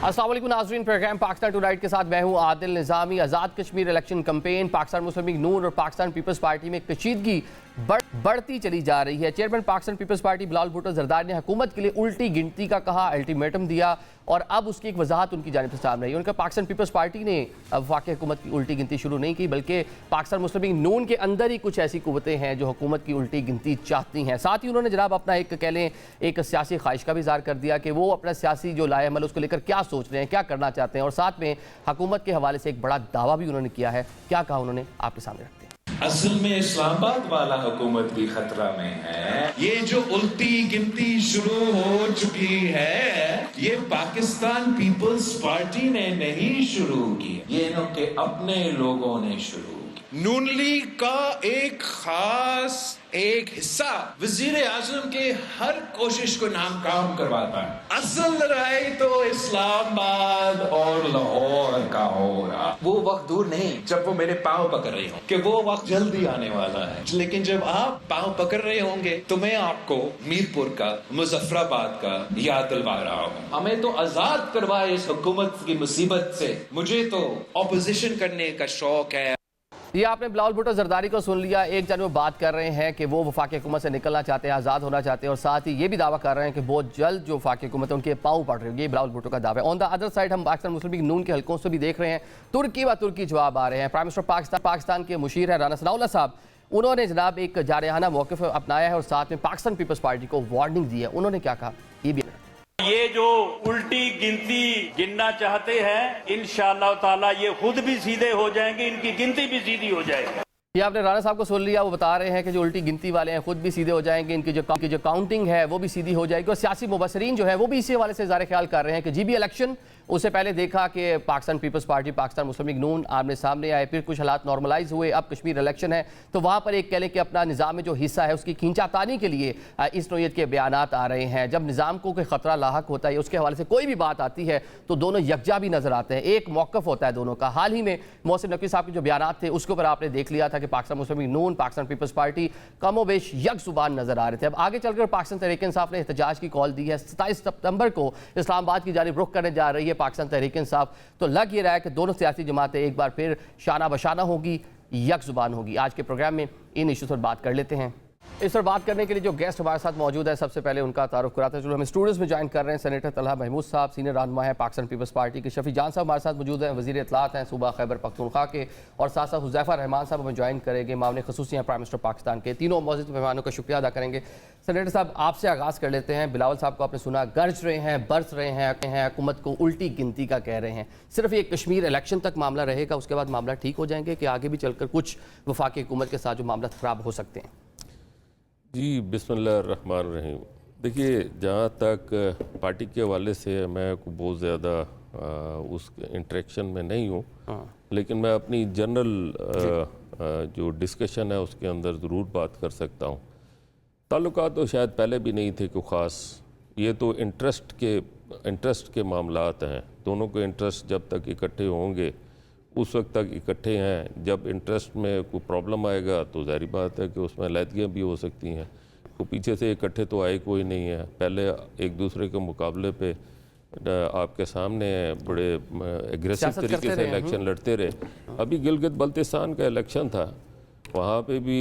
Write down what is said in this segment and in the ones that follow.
अस्सलाम वालेकुम नाज़रीन, प्रोग्राम पाकिस्तान टुनाइट के साथ मैं हूं आदिल निज़ामी। आज़ाद कश्मीर इलेक्शन कैंपेन पाकिस्तान मुस्लिम लीग नून और पाकिस्तान पीपल्स पार्टी में कशीदगी बढ़ती चली जा रही है। चेयरमैन पाकिस्तान पीपल्स पार्टी बिलावल भुट्टो ज़रदारी ने हुकूमत के लिए उल्टी गिनती का कहा, अल्टीमेटम दिया और अब उसकी एक वजाहत उनकी जानिब से सामने आई। उनका पाकिस्तान पीपल्स पार्टी ने वफाकी हुकूमत की उल्टी गिनती शुरू नहीं की, बल्कि पाकिस्तान मुस्लिम लीग नून के अंदर ही कुछ ऐसी कुव्वतें हैं जो हुकूमत की उल्टी गिनती चाहती हैं। साथ ही उन्होंने जनाब अपना एक कह लें एक सियासी ख्वाहिश का भी इज़हार कर दिया कि वो अपना सियासी जो लाए अमल उसको लेकर क्या सोच रहे हैं, क्या करना चाहते हैं, और साथ में हुकूमत के हवाले से एक बड़ा दावा भी उन्होंने किया है। क्या कहा उन्होंने, आपके सामने रखते हैं। असल में इस्लामाबाद वाला हुकूमत भी खतरा में है। ये जो उल्टी गिनती शुरू हो चुकी है, ये पाकिस्तान पीपल्स पार्टी ने नहीं शुरू की, ये इनके अपने लोगों ने शुरू की। नून लीग का एक खास एक हिस्सा वजीर आजम के हर कोशिश को नाकाम करवाता है। असल लड़ाई तो इस्लामाबाद और लाहौर का हो रहा। वो वक्त दूर नहीं जब वो मेरे पांव पकड़ रहे हो, कि वो वक्त जल्दी आने वाला है। लेकिन जब आप पांव पकड़ रहे होंगे तो मैं आपको मीरपुर का, मुजफ्फराबाद का याद दिलवा रहा हूँ। हमें तो आजाद करवाए इस हुकूमत की मुसीबत से। मुझे तो ऑपोजिशन करने का शौक है। ये आपने बिलावल भुट्टो ज़रदारी को सुन लिया। एक जानब बात कर रहे हैं कि वो वफाकी हुकूमत से निकलना चाहते हैं, आज़ाद होना चाहते हैं, और साथ ही ये भी दावा कर रहे हैं कि बहुत जल्द जो वफाकी हुकूमत है उनके पाँव पड़ रही है। ये बिलावल भुट्टो का दावा है। ऑन द अदर साइड हम पाकिस्तान मुस्लिम लीग नून के हल्कों से भी देख रहे हैं तुर्की व तुर्की जवाब आ रहे हैं। प्राइम मिनिस्टर पाकिस्तान के मुशीर है राना सनाउल्लाह साहब, उन्होंने जनाब एक जारहाना मौक़िफ़ अपनाया है और साथ में पाकिस्तान पीपल्स पार्टी को वार्निंग दी है। उन्होंने क्या कहा, ये भी ये जो उल्टी गिनती गिनना चाहते हैं, इंशाअल्लाह ताला ये खुद भी सीधे हो जाएंगे, इनकी गिनती भी सीधी हो जाएगी। ये आपने राणा साहब को सुन लिया, वो बता रहे हैं कि जो उल्टी गिनती वाले हैं खुद भी सीधे हो जाएंगे, इनकी जो काउंटिंग है वो भी सीधी हो जाएगी। और सियासी मुबसरीन जो है वो भी इसी हवाले से इज़हार ख्याल कर रहे हैं कि जी भी इलेक्शन उससे पहले देखा कि पाकिस्तान पीपल्स पार्टी पाकिस्तान मुस्लिम लीग नून आमने सामने आए, फिर कुछ हालात नॉर्मलाइज हुए, अब कश्मीर इलेक्शन है तो वहाँ पर एक कह लें कि अपना निज़ाम में जो हिस्सा है उसकी खींचातानी के लिए इस नौयत के बयानात आ रहे हैं। जब निज़ाम को कोई ख़तरा लाहक होता है उसके हवाले से कोई भी बात आती है तो दोनों यकजा भी नज़र आते हैं, एक मौक़िफ़ होता है दोनों का। हाल ही में मोहसिन नकवी साहब के जो बयानात थे उसके ऊपर आपने देख लिया था कि पाकिस्तान मुस्लिम लीग नून पाकिस्तान पीपल्स पार्टी कमोबेश यक जुबान नजर आ रहे थे। अब आगे चलकर पाकिस्तान तहरीक इंसाफ ने एहतजाज की कॉल दी है। 27 सितंबर को इस्लामाबाद की जानिब रुख करने जा रही है पाकिस्तान तहरीक इंसाफ। तो लग ये रहा है कि दोनों सियासी जमातें एक बार फिर शाना बशाना होगी, यक जुबान होगी। आज के प्रोग्राम में इन इशूज़ पर बात कर लेते हैं। इस पर बात करने के लिए जो गेस्ट हमारे साथ मौजूद है, सबसे पहले उनका तारुफ कराते हैं। जो हमें स्टूडियोज़ में ज्वाइन कर रहे हैं सेनेटर तलहा महमूद साहब, सीनियर रहनुमा है पाकिस्तान पीपल्स पार्टी के। शफी जान साहब हमारे साथ मौजूद हैं, वज़ीर इत्तलात हैं सूबा खैबर पख्तूनख्वा के, और साथ साथ हुज़ैफ़ा रहमान साहब हमें ज्वाइन करेंगे, मामले ख़ुसूसी हैं प्राइम मिनिस्टर पाकिस्तान के। तीनों मौजूद मेहमानों का शुक्रिया अदा करेंगे। सेनेटर साहब आपसे आगाज़ कर लेते हैं। बिलावल साहब को आपने सुना, गरज रहे हैं, बरस रहे हैं, हुकूमत को उल्टी गिनती का कह रहे हैं। सिर्फ ये कश्मीर इलेक्शन तक मामला रहेगा, उसके बाद मामला ठीक हो जाएंगे कि आगे भी चलकर कुछ वफाकी हुकूमत के साथ जो मामला ख़राब हो सकते हैं? जी बिस्मिल्लाहिर्रहमानिर्रहीम। देखिए, जहाँ तक पार्टी के हवाले से मैं को बहुत ज़्यादा उस इंटरेक्शन में नहीं हूँ, लेकिन मैं अपनी जनरल जो डिस्कशन है उसके अंदर ज़रूर बात कर सकता हूँ। ताल्लुकात तो शायद पहले भी नहीं थे कोई ख़ास, ये तो इंटरेस्ट के मामलात हैं। दोनों के इंटरेस्ट जब तक इकट्ठे होंगे उस वक्त तक इकट्ठे हैं। जब इंटरेस्ट में कोई प्रॉब्लम आएगा तो ज़ाहिर बात है कि उसमें अलहदगियाँ भी हो सकती हैं। तो पीछे से इकट्ठे तो आए कोई नहीं है, पहले एक दूसरे के मुकाबले पे आपके सामने बड़े एग्रेसिव तरीके से इलेक्शन लड़ते रहे। अभी गिलगित बल्तिस्तान का इलेक्शन था, वहाँ पे भी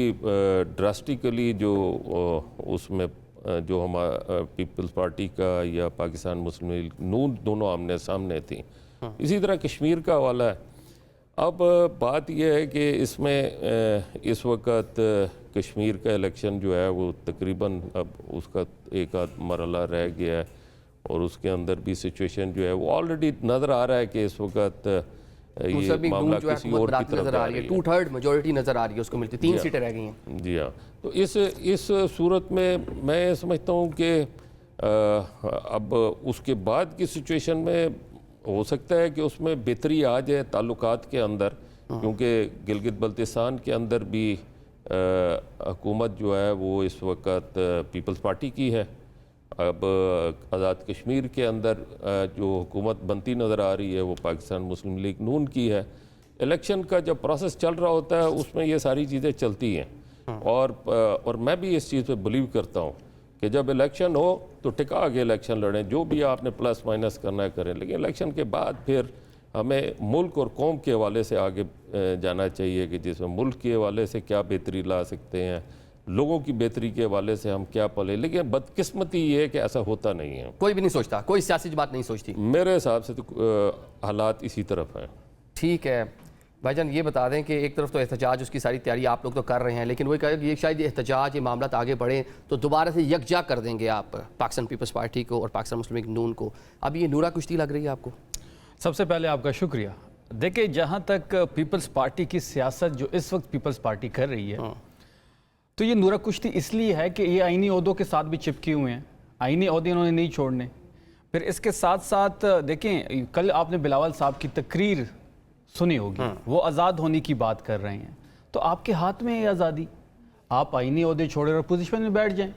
ड्रास्टिकली जो उसमें जो हमारा पीपल्स पार्टी का या पाकिस्तान मुस्लिम लीग नून दोनों आमने सामने थी। इसी तरह कश्मीर का हवाला है। अब बात यह है कि इसमें इस वक्त कश्मीर का इलेक्शन जो है वो तकरीबन अब उसका एक आध मरहला रह गया है, और उसके अंदर भी सिचुएशन जो है वो ऑलरेडी नज़र आ रहा है कि इस वक्त ये मामला किसी और की तरफ जा रही है। 2/3 मेजॉरिटी नज़र आ रही है उसको मिलती, 3 सीटें रह गई हैं। जी हाँ, तो इस सूरत में मैं समझता हूँ कि अब उसके बाद की सिचुएशन में हो सकता है कि उसमें बेहतरी आ जाए ताल्लुकात के अंदर, क्योंकि गिलगित बल्तिस्तान के अंदर भी हुकूमत जो है वो इस वक्त पीपल्स पार्टी की है। अब आज़ाद कश्मीर के अंदर जो हुकूमत बनती नज़र आ रही है वो पाकिस्तान मुस्लिम लीग नून की है। इलेक्शन का जब प्रोसेस चल रहा होता है उसमें ये सारी चीज़ें चलती हैं, और मैं भी इस चीज़ पे बिलीव करता हूँ कि जब इलेक्शन हो तो टिका के इलेक्शन लड़ें, जो भी आपने प्लस माइनस करना है करें, लेकिन इलेक्शन के बाद फिर हमें मुल्क और कौम के हवाले से आगे जाना चाहिए कि जिसमें मुल्क के हवाले से क्या बेहतरी ला सकते हैं, लोगों की बेहतरी के हवाले से हम क्या पले। लेकिन बदकिस्मती ये है कि ऐसा होता नहीं है, कोई भी नहीं सोचता, कोई सियासी जमात नहीं सोचती। मेरे हिसाब से तो हालात इसी तरफ हैं। ठीक है भाईजान, ये बता दें कि एक तरफ तो एहतजाज, उसकी सारी तैयारी आप लोग तो कर रहे हैं, लेकिन वही कहा कि ये शायद एहतजाज, ये मामला आगे बढ़े तो दोबारा से यकजा कर देंगे आप पाकिस्तान पीपल्स पार्टी को और पाकिस्तान मुस्लिम लीग नून को। अब ये नूरा कुश्ती लग रही है आपको? सबसे पहले आपका शुक्रिया। देखिए, जहाँ तक पीपल्स पार्टी की सियासत जो इस वक्त पीपल्स पार्टी कर रही है, तो ये नूरा कुश्ती इसलिए है कि ये आईनी ओहदों के साथ भी चिपके हुए हैं, आईनी ओहदे इन्होंने नहीं छोड़ने। फिर इसके साथ साथ देखें, कल आपने बिलावल साहब की तकरीर सुनी होगी, वो आज़ाद होने की बात कर रहे हैं, तो आपके हाथ में है आज़ादी। आप आईनी ओहदे छोड़े और पोजीशन में बैठ जाएं,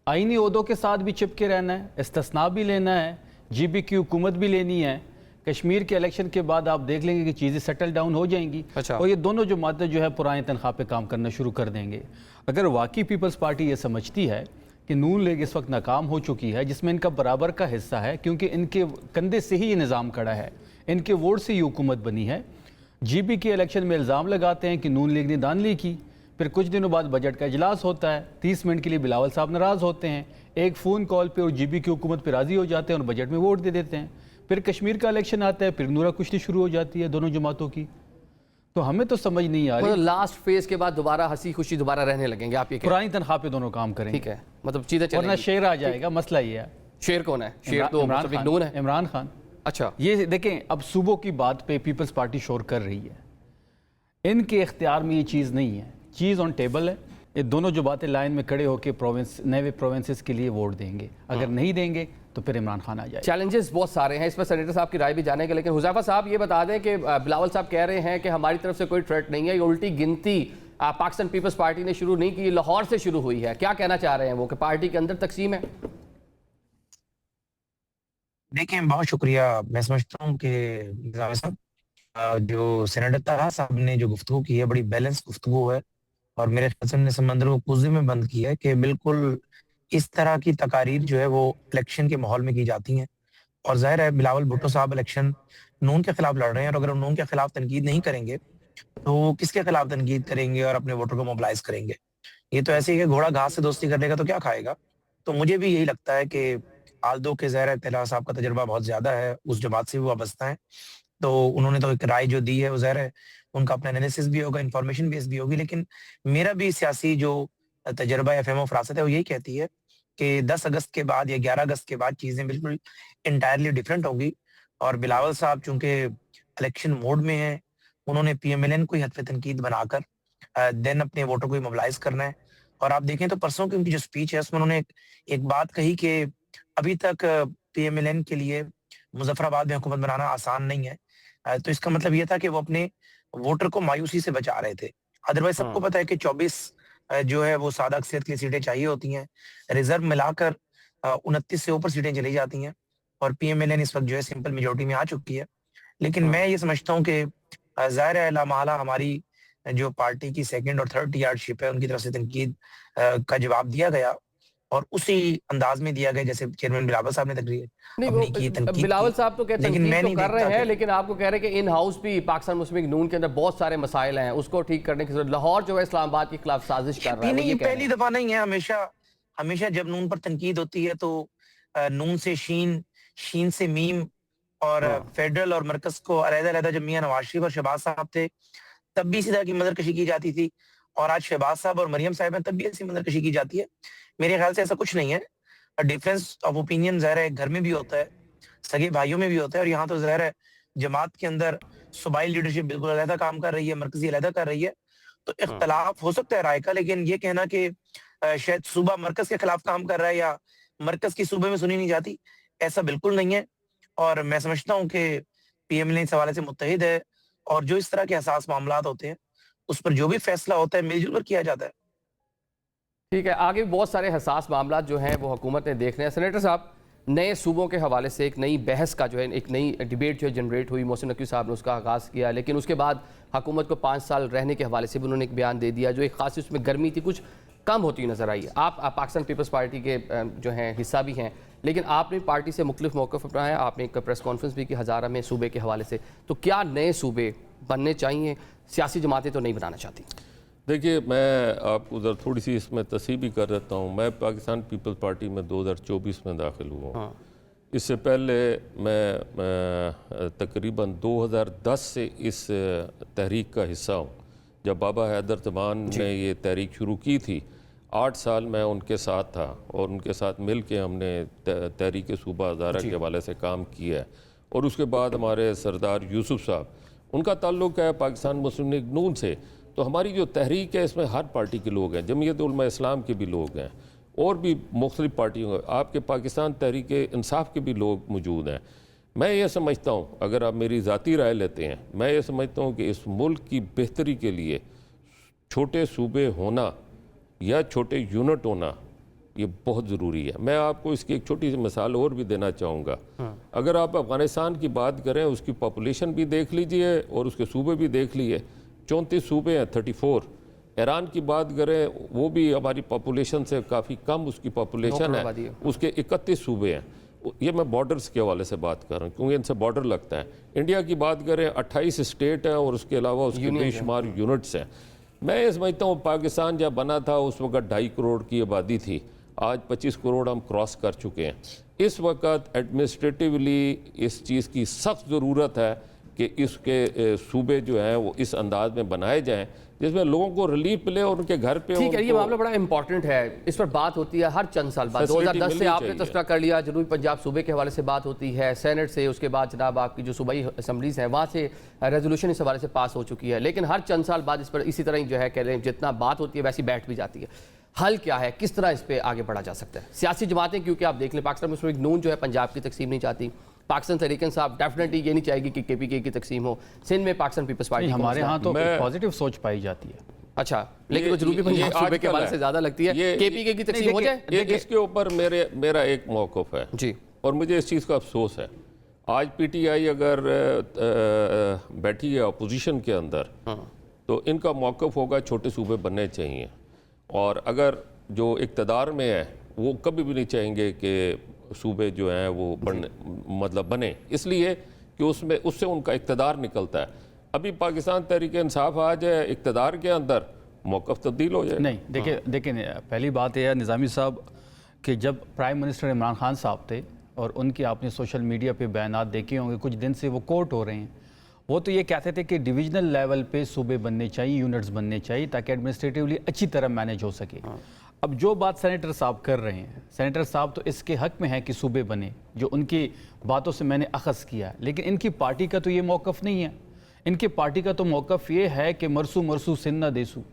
आईनी ओहदों के साथ भी चिपके रहना है, इस्तिस्ना भी लेना है, जीबी की हुकूमत भी लेनी है। कश्मीर के इलेक्शन के बाद आप देख लेंगे कि चीज़ें सेटल डाउन हो जाएंगी। अच्छा। और ये दोनों जमातें जो है पुरानी तनख्वाह पे काम करना शुरू कर देंगे। अगर वाकई पीपल्स पार्टी ये समझती है कि नून लीग इस वक्त नाकाम हो चुकी है, जिसमें इनका बराबर का हिस्सा है, क्योंकि इनके कंधे से ही ये निज़ाम खड़ा है, इनके वोट से ये हुकूमत बनी है। जीबी के इलेक्शन में इल्ज़ाम लगाते हैं कि नून लीग ने धांधली की, फिर कुछ दिनों बाद बजट का इजलास होता है, 30 मिनट के लिए बिलावल साहब नाराज़ होते हैं, एक फ़ोन कॉल पे और जीबी की हुकूमत पर राज़ी हो जाते हैं और बजट में वोट दे देते हैं। फिर कश्मीर का इलेक्शन आता है, फिर नूरा कुश्ती शुरू हो जाती है दोनों जमातों की। तो हमें तो समझ नहीं आ रही, मतलब लास्ट फेज के बाद दोबारा हंसी खुशी दोबारा रहने लगेंगे आप ये कह रहे पुरानी तनख्वाह पे दोनों काम करेंगे। ठीक है, मतलब चीज़ें वरना चलेंगी। शेर आ जाएगा। मसला ये है, शेर कौन है? शेर तो मुस्लिम लीग नून है। इमरान खान। अच्छा, ये देखें, अब सूबों की बात पे पीपल्स पार्टी शोर कर रही है, इनके इख्तियार में ये चीज़ नहीं है, चीज़ ऑन टेबल है। ये दोनों जो बातें लाइन में खड़े होकर नए प्रोविंसेस के लिए वोट देंगे, अगर नहीं देंगे तो फिर इमरान खान आ जाए। चैलेंजेस बहुत सारे हैं, इस पर सेनेटर साहब की राय भी जानेंगे, लेकिन हुज़ैफा साहब ये बता दें कि बिलावल साहब कह रहे हैं कि हमारी तरफ से कोई थ्रेट नहीं है, ये उल्टी गिनती पाकिस्तान पीपल्स पार्टी ने शुरू नहीं की, लाहौर से शुरू हुई है। क्या कहना चाह रहे हैं वो कि पार्टी के अंदर तकसीम है? देखिए, बहुत शुक्रिया। मैं समझता हूँ कि निज़ाम साहब, जो सेनेटर ताहा साहब ने जो गुफ्तगू की है, बड़ी बैलेंस गुफ्तगू है, और मेरे ख्याल से हमने समंदर को कुज़े में बंद किया है कि बिल्कुल इस तरह की तकारीर जो है वो इलेक्शन के माहौल में की जाती हैं। और जाहिर है बिलावल भुट्टो साहब इलेक्शन नून के खिलाफ लड़ रहे हैं, और अगर नून के खिलाफ तनकीद नहीं करेंगे तो वो किसके खिलाफ तनकीद करेंगे और अपने वोटर को मोबिलाइज करेंगे? ये तो ऐसे ही है, घोड़ा घास से दोस्ती कर लेगा तो क्या खाएगा। तो मुझे भी यही लगता है कि आल्दो के ज़ाहिर है तला साहब का तजुर्बा बहुत ज्यादा है, उस जमात से भी वाबस्ता है, तो उन्होंने तो एक राय जो दी है वो ज़ाहिर है उनका अपना एनालिसिस भी होगा, इंफॉर्मेशन बेस भी होगी। लेकिन मेरा भी सियासी जो तजर्बा या फहम फरासत है वो यही कहती है कि 10 अगस्त के बाद या 11 अगस्त के बाद चीजें बिल्कुल इंटायरली डिफरेंट होगी। और बिलावल साहब चूंकि इलेक्शन मोड में है, उन्होंने पीएमएलएन को ही हतफ तनकीद बनाकर देन अपने वोटर को ही मोबिलाइज करना है। और आप देखें तो परसों की उनकी जो स्पीच है उसमें उन्होंने एक बात कही कि अभी तक पीएमएलएन के लिए मुजफ्फराबाद में हुकूमत बनाना आसान नहीं है। तो इसका मतलब ये था कि वो अपने वोटर को मायूसी से बचा रहे थे। अदरवाइज सबको पता है कि 24 जो है वो सादा अक्सरियत के लिए सीटें चाहिए होती हैं, रिजर्व मिलाकर 29 से ऊपर सीटें चली जाती हैं, और पीएमएलएन इस वक्त जो है सिंपल मेजोरिटी में आ चुकी है। लेकिन मैं ये समझता हूँ कि ज़ाहिर है लामाला हमारी जो पार्टी की सेकंड और थर्ड टीआरशिप है उनकी तरफ से तनकीद का जवाब दिया गया, और उसी अंदाज में दिया गया जैसे चेयरमैन बिलावल साहब ने तकरीर नहीं, वो बिलावल साहब तो कहते हैं तो कर रहे हैं, लेकिन आपको कह रहे हैं कि इन हाउस भी पाकिस्तान मुस्लिम लीग नून के अंदर बहुत सारे मसाइल हैं, उसको ठीक करने की जरूरत। लाहौर जो है इस्लामाबाद के खिलाफ साजिश कर रहा है। नहीं, पहली दफा नहीं है, हमेशा जब नून पर तनकीद होती है तो नून से शीन, शीन से मीम, और फेडरल और मरकज को अलग-अलग जब मियां नवाज शरीफ और शहबाज साहब थे तब भी इसी तरह की मदरकशी की जाती थी, और आज शहबाज साहब और मरियम साहब हैं तब भी ऐसी मदरकशी की जाती है। मेरे ख्याल से ऐसा कुछ नहीं है। डिफरेंस ऑफ ओपिनियन ज़ाहिर है घर में भी होता है, सगे भाइयों में भी होता है, और यहाँ तो ज़ाहिर है जमात के अंदर सूबाई लीडरशिप बिल्कुल अलग काम कर रही है, मरकजी अलग कर रही है, तो इख्तलाफ हो सकता है राय का। लेकिन ये कहना कि शायद सूबा मरकज के खिलाफ काम कर रहा है या मरकज की सूबे में सुनी नहीं जाती, ऐसा बिल्कुल नहीं है। और मैं समझता हूँ कि पीएमएल इस हवाले से मुत्तहिद है, और जो इस तरह के हसास मामलात होते हैं उस पर जो भी फैसला होता है मिलजुल कर किया जाता है। ठीक है, आगे भी बहुत सारे हसास मामला जो हैं वो हुकूमत ने देखने हैं। सेनेटर साहब, नए सूबों के हवाले से एक नई बहस का जो है, एक नई डिबेट जो है जनरेट हुई। मोहसिन नकवी साहब ने उसका आगाज़ किया, लेकिन उसके बाद हुकूमत को 5 साल रहने के हवाले से भी उन्होंने एक बयान दे दिया, जो एक खासी उसमें गर्मी थी, कुछ कम होती नज़र आई। आप पाकिस्तान पीपल्स पार्टी के जो हैं हिस्सा भी हैं, लेकिन आपने पार्टी से मुख्तलिफ मौक़िफ़ अपनाया। आपने एक प्रेस कॉन्फ्रेंस भी की हज़ारा में सूबे के हवाले से। तो क्या नए सूबे बनने चाहिए? सियासी जमातें तो नहीं बनाना चाहती। देखिए, मैं आपको ज़रा थोड़ी सी इसमें तस्सीह भी कर देता हूँ। मैं पाकिस्तान पीपल्स पार्टी में 2024 में दाखिल हुआ हूँ। इससे पहले मैं तकरीबन 2010 से इस तहरीक का हिस्सा हूँ। जब बाबा हैदर तमान ने ये तहरीक शुरू की थी, 8 साल मैं उनके साथ था और उनके साथ मिल के हमने तहरीक सूबा हज़ारा के हवाले से काम किया है। और उसके बाद हमारे सरदार यूसुफ साहब, उनका ताल्लुक़ है पाकिस्तान मुस्लिम लीग नून से। तो हमारी जो तहरीक है इसमें हर पार्टी के लोग हैं, जमीयत उलमा इस्लाम के भी लोग हैं और भी मुख्तलिफ पार्टियों, आपके पाकिस्तान तहरीक इंसाफ के भी लोग मौजूद हैं। मैं ये समझता हूँ, अगर आप मेरी ज़ाती राय लेते हैं, मैं ये समझता हूँ कि इस मुल्क की बेहतरी के लिए छोटे सूबे होना या छोटे यूनिट होना ये बहुत ज़रूरी है। मैं आपको इसकी एक छोटी सी मिसाल और भी देना चाहूँगा। अगर आप अफ़गानिस्तान की बात करें, उसकी पॉपुलेशन भी देख लीजिए और उसके सूबे भी देख लीजिए, 34 सूबे हैं, 34। ईरान की बात करें, वो भी हमारी पॉपुलेशन से काफ़ी कम उसकी पॉपुलेशन है, उसके 31 सूबे हैं। ये मैं बॉर्डर्स के हवाले से बात कर रहा हूँ क्योंकि इनसे बॉर्डर लगता है। इंडिया की बात करें, 28 स्टेट हैं और उसके अलावा उसके बेशुमार यूनिट्स हैं। मैं ये समझता हूँ पाकिस्तान जब बना था उस वक्त 2.5 करोड़ की आबादी थी, आज 25 करोड़ हम क्रॉस कर चुके हैं। इस वक्त एडमिनिस्ट्रेटिवली इस चीज़ की सख्त ज़रूरत है कि इसके सूबे जो हैं वो इस अंदाज में बनाए जाएं जिसमें लोगों को रिलीफ मिले और उनके घर पे। ठीक है, ये मामला बड़ा इंपॉर्टेंट है, इस पर बात होती है हर चंद साल बाद। 2010 से आपने तस्करा कर लिया, जनूबी पंजाब सूबे के हवाले से बात होती है, सेनेट से, उसके बाद जनाब आपकी जो सूबाई असम्बलीज हैं वहाँ से रेजोल्यूशन इस हवाले से पास हो चुकी है। लेकिन हर चंद साल बाद इस पर इसी तरह जो है कह रहे हैं, जितना बात होती है वैसी बैठ भी जाती है। हल क्या है, किस तरह इस पर आगे बढ़ा जा सकता है? सियासी जमातें, क्योंकि आप देख लें पाकिस्तान मुस्लिम लीग नून जो है पंजाब की तकसीम नहीं चाहती, पाकिस्तान तहरीक इंसाफ डेफिनेटली ये नहीं चाहेगी कि KPK की तकसीम हो, सिंध में पाकिस्तान पीपल्स पार्टी हमारे यहाँ तो पॉजिटिव सोच पाई जाती है। अच्छा, लेकिन वो जनूबी पंजाब सूबे के हवाले से ज़्यादा लगती है। KPK की तकसीम हो जाए, इसके ऊपर मेरा एक मौक़िफ़ है जी, और मुझे इस चीज़ का अफसोस है। आज PTI अगर बैठी है अपोजिशन के अंदर, तो इनका मौक़िफ़ होगा छोटे सूबे बनने चाहिए, और अगर जो इक़्तिदार में है वो कभी भी नहीं चाहेंगे कि सूबे जो हैं वो बने, इसलिए कि उससे उनका इक़्तिदार निकलता है। अभी पाकिस्तान तहरीक इंसाफ आ जाए इक़्तिदार के अंदर, मौक़िफ़ तब्दील हो जाए। नहीं, देखिए पहली बात यह है निज़ामी साहब कि जब प्राइम मिनिस्टर इमरान खान साहब थे और उनके आपने सोशल मीडिया पे बयानात देखे होंगे, कुछ दिन से वो कोर्ट हो रहे हैं, वो तो ये कहते थे कि डिविजनल लेवल पे सूबे बनने चाहिए, यूनिट्स बनने चाहिए ताकि एडमिनिस्ट्रेटिवली अच्छी तरह मैनेज हो सके। अब जो बात सेनेटर साहब कर रहे हैं, सेनेटर साहब तो इसके हक में है कि सूबे बने, जो उनकी बातों से मैंने अखज़ किया, लेकिन इनकी पार्टी का तो ये मौक़िफ़ नहीं है। इनकी पार्टी का तो मौक़िफ़ ये है कि मरसू मरसू सिंध ना देसू।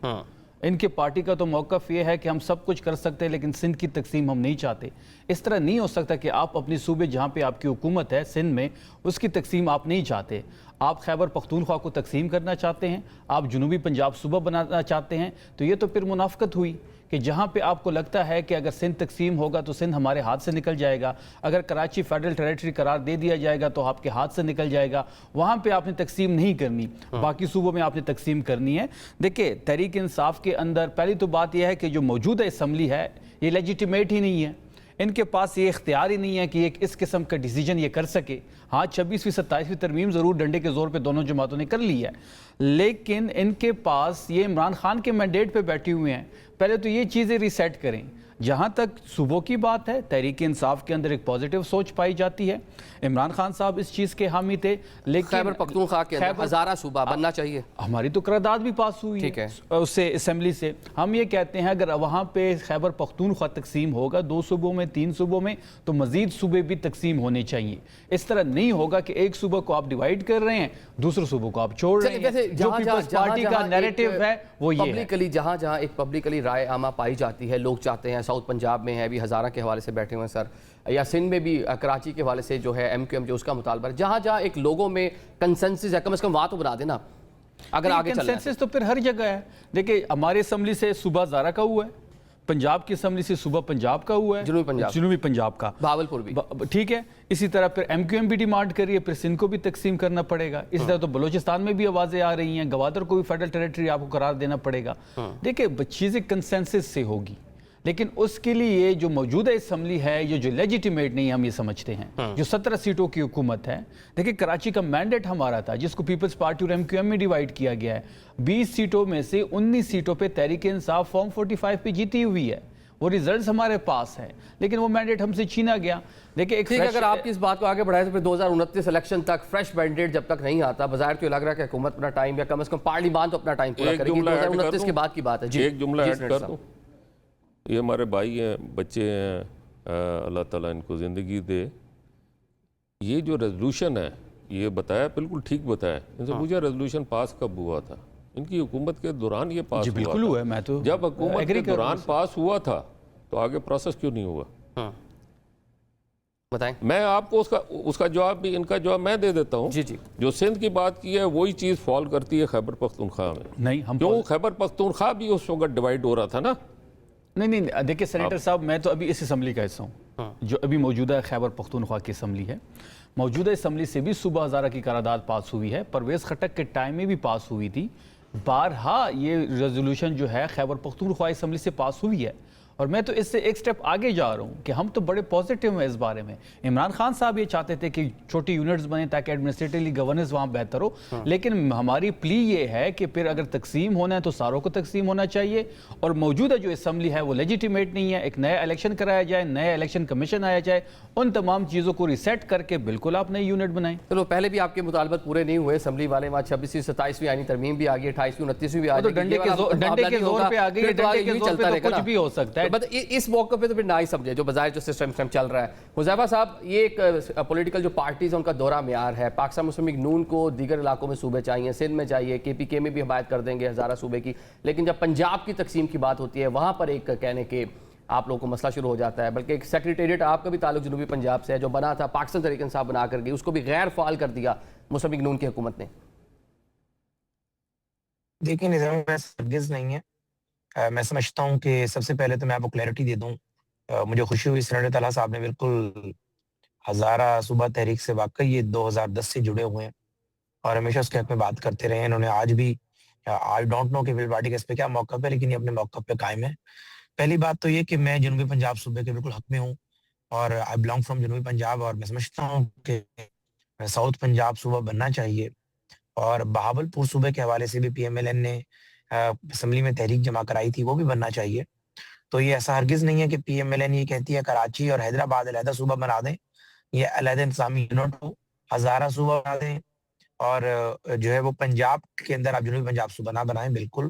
इनके पार्टी का तो मौक़िफ़ ये है कि हम सब कुछ कर सकते हैं लेकिन सिंध की तकसीम हम नहीं चाहते। इस तरह नहीं हो सकता कि आप अपनी सूबे जहाँ पे आपकी हुकूमत है सिंध में, उसकी तकसीम आप नहीं चाहते। आप खैबर पख्तूनख्वा को तकसीम करना चाहते हैं, आप जनूबी पंजाब सूबा बनाना चाहते हैं, तो ये तो फिर मुनाफ़कत हुई कि जहाँ पे आपको लगता है कि अगर सिंध तकसीम होगा तो सिंध हमारे हाथ से निकल जाएगा, अगर कराची फेडरल टेरिटरी करार दे दिया जाएगा तो आपके हाथ से निकल जाएगा, वहाँ पे आपने तकसीम नहीं करनी, बाकी सूबों में आपने तकसीम करनी है। देखिए तहरीक इंसाफ के अंदर पहली तो बात यह है कि जो मौजूदा असम्बली है ये लेजिटिमेट ही नहीं है, इनके पास ये इख्तियार ही नहीं है कि एक इस किस्म का डिसीजन ये कर सके। हाँ, 26वीं 27वीं तरमीम ज़रूर डंडे के ज़ोर पे दोनों जमातों ने कर ली है, लेकिन इनके पास ये इमरान खान के मैंडेट पे बैठी हुए हैं। पहले तो ये चीज़ें रीसेट करें। जहाँ तक सूबों की बात है, तहरीक इंसाफ के अंदर एक पॉजिटिव सोच पाई जाती है। इमरान खान साहब इस चीज़ के हामी थे, लेकिन खैबर पख्तूनख्वा के अंदर हज़ारा सूबा बनना चाहिए। हमारी तो करारदाद भी पास हुई है उससे, असेंबली से। हम ये कहते हैं अगर वहाँ पे खैबर पख्तूनख्वा तकसीम होगा 2 सूबों में, 3 सूबों में, तो मजीद सूबे भी तकसीम होने चाहिए। इस तरह नहीं होगा कि एक सूबे को आप डिवाइड कर रहे हैं, दूसरे सूबों को आप छोड़ रहे हैं। जो पीपल्स पार्टी का नैरेटिव है वो ये पब्लिकली, जहाँ जहाँ एक पब्लिकली राय आमा पाई जाती है, लोग चाहते हैं, साउथ पंजाब में है भी हज़ारा के हवाले से बैठे हुए हैं सर, या सिंध में भी कराची के हवाले से जो है MQM जो उसका मुतालबा है, जहाँ जहाँ एक लोगों में कंसेंसस है, कम से कम वहाँ तो बना देना। अगर आगे कंसेंसस तो फिर हर जगह है। देखिए हमारी असम्बली से सूबा हज़ारा का हुआ है, पंजाब की असम्बली से सूबा पंजाब का हुआ है, जनूबी पंजाब का, भावलपुर भी, ठीक है। इसी तरह फिर MQM भी डिमांड कर रही है, फिर सिंध को भी तकसीम करना पड़ेगा। इसी तरह तो बलोचिस्तान में भी आवाज़ें आ रही हैं, गवादर को भी फेडरल टेरिटरी आपको करार देना पड़ेगा। देखिए चीज़ें कंसेंसस से होगी, लेकिन उसके लिए जो मौजूदा असम्बली है ये जो लेजिटिमेट नहीं, हम ये समझते हैं जो 17 सीटों की हुकूमत है। देखिए कराची का मैंडेट हमारा था जिसको पीपल्स पार्टी और MQM में डिवाइड किया गया है। 20 सीटों में से 19 सीटों पे तहरीक इंसाफ फॉर्म 45 पे जीती हुई है, वो रिजल्ट्स हमारे पास है, लेकिन वो मैंडेट हमसे छीना गया। देखिए ठीक है, अगर आपकी इस बात को आगे बढ़ाए तो फिर 2029 इलेक्शन तक फ्रेश मैंडेट जब तक नहीं आता, बाजार तो लग रहा है कि हुकूमत अपना टाइम या कम से कम पार्लियामान तो अपना टाइम पूरा करेगी। 2029 के बाद की बात है जी। एक जुमला ऐड कर दूं, ये हमारे भाई हैं, बच्चे हैं, अल्लाह ताला इनको ज़िंदगी दे। ये जो रेजोल्यूशन है ये बताया, बिल्कुल ठीक बताया। इनसे पूछा रेजोल्यूशन पास कब हुआ था? इनकी हुकूमत के दौरान ये पास हुआ बिल्कुल था। हुआ है, मैं तो जब हुकूमत के दौरान पास हुआ था तो आगे प्रोसेस क्यों नहीं हुआ? बताएं। मैं आपको उसका जवाब भी, इनका जवाब मैं दे देता हूँ। जी जी। जो सिंध की बात की है वही चीज़ फॉल करती है खैबर पख्तूनख्वा में। नहीं, हम क्यों? खैबर पख्तूनख्वा भी उस वक्त डिवाइड हो रहा था ना। नहीं, देखिए सेनेटर साहब, मैं तो अभी इस असम्बली का हिस्सा हूँ जो अभी मौजूदा खैबर पख्तूनख्वा की असम्बली है। मौजूदा असम्बली से भी सूबा हज़ारा की करारदाद पास हुई है, परवेज़ खटक के टाइम में भी पास हुई थी। बारहा ये रेजोल्यूशन जो है खैबर पख्तूनख्वा असम्बली से पास हुई है, और मैं तो इससे एक स्टेप आगे जा रहा हूँ कि हम तो बड़े पॉजिटिव हैं इस बारे में। इमरान खान साहब ये चाहते थे कि छोटी यूनिट्स बने ताकि एडमिनिस्ट्रेटिवली गवर्नेंस वहाँ बेहतर हो, लेकिन हमारी प्ली ये है कि फिर अगर तकसीम होना है तो सारों को तकसीम होना चाहिए, और मौजूदा जो असम्बली है वो लेजिटिमेट नहीं है। एक नया इलेक्शन कराया जाए, नया इलेक्शन कमीशन आया जाए, उन तमाम चीज़ों को रिसेट करके बिल्कुल आप नई यूनिट बनाएं। चलो, पहले भी आपके मुतालबत पूरे नहीं हुए असम्बली वाले, वहाँ 26वीं 27वीं आनी तरमीम भी आ गई, 28वीं 29वीं भी आ तो डंडे के जोर पे आ गई, डंडे के जोर पे तो कुछ भी हो सकता है। बट इस मौके पे तो फिर ना ही समझे जो बाजार जो सिस्टम चल रहा है। हुज़ैफा साहब, ये एक पॉलिटिकल जो पार्टीज हैं उनका दौरा म्यार है। पाकिस्तान मुस्लिम लीग नून को दीगर इलाकों में सूबे चाहिए, सिंध में चाहिए, KPK में भी हमायत कर देंगे हज़ारा सूबे की, लेकिन जब पंजाब की तकसीम की बात होती है वहाँ पर एक कहने के आप लोगों को मसला शुरू हो जाता है। बल्कि एक सेक्रेटेरिएट आपका भी ताल्लुक जनूबी पंजाब से है जो बना था, पाकिस्तान तहरीक इंसाफ बना कर गई, उसको भी गैर फाल कर दिया मुस्लिम लीग नून की हुकूमत ने। देखिए निज़ाम हरगिज़ नहीं है। मैं समझता हूँ कि सबसे पहले तो मैं आपको क्लैरिटी दे दूँ। मुझे खुशी हुई सेनेटर तलहा साहब ने बिल्कुल हज़ारा सूबा तहरीक से वाकई ये 2010 से जुड़े हुए हैं और हमेशा उसके हक में बात करते रहे हैं। इन्होंने आज भी, आई डोंट नो कि पीपल पार्टी का इस पे क्या मौक़िफ़ है, लेकिन ये अपने मौक़िफ़ पे कायम है। पहली बात तो ये कि मैं जनूबी पंजाब सूबे के बिल्कुल हक में हूँ और आई बिलोंग फ्रॉम जनूबी पंजाब, और मैं समझता हूँ कि साउथ पंजाब सूबा बनना चाहिए। और बहावलपुर सूबे के हवाले से भी PMLN ने असम्बली में तहरीक जमा कराई थी, वो भी बनना चाहिए। तो ये ऐसा हरगिज़ नहीं है कि PMLN ये कहती है कराची और हैदराबाद अलहदा सूबा बना दें, ये अलहदा इंतज़ामी यूनिट हो, हज़ारा सूबा बना दें, और जो है वो पंजाब के अंदर आप जनूबी पंजाब सूबा ना बनाएं। बिल्कुल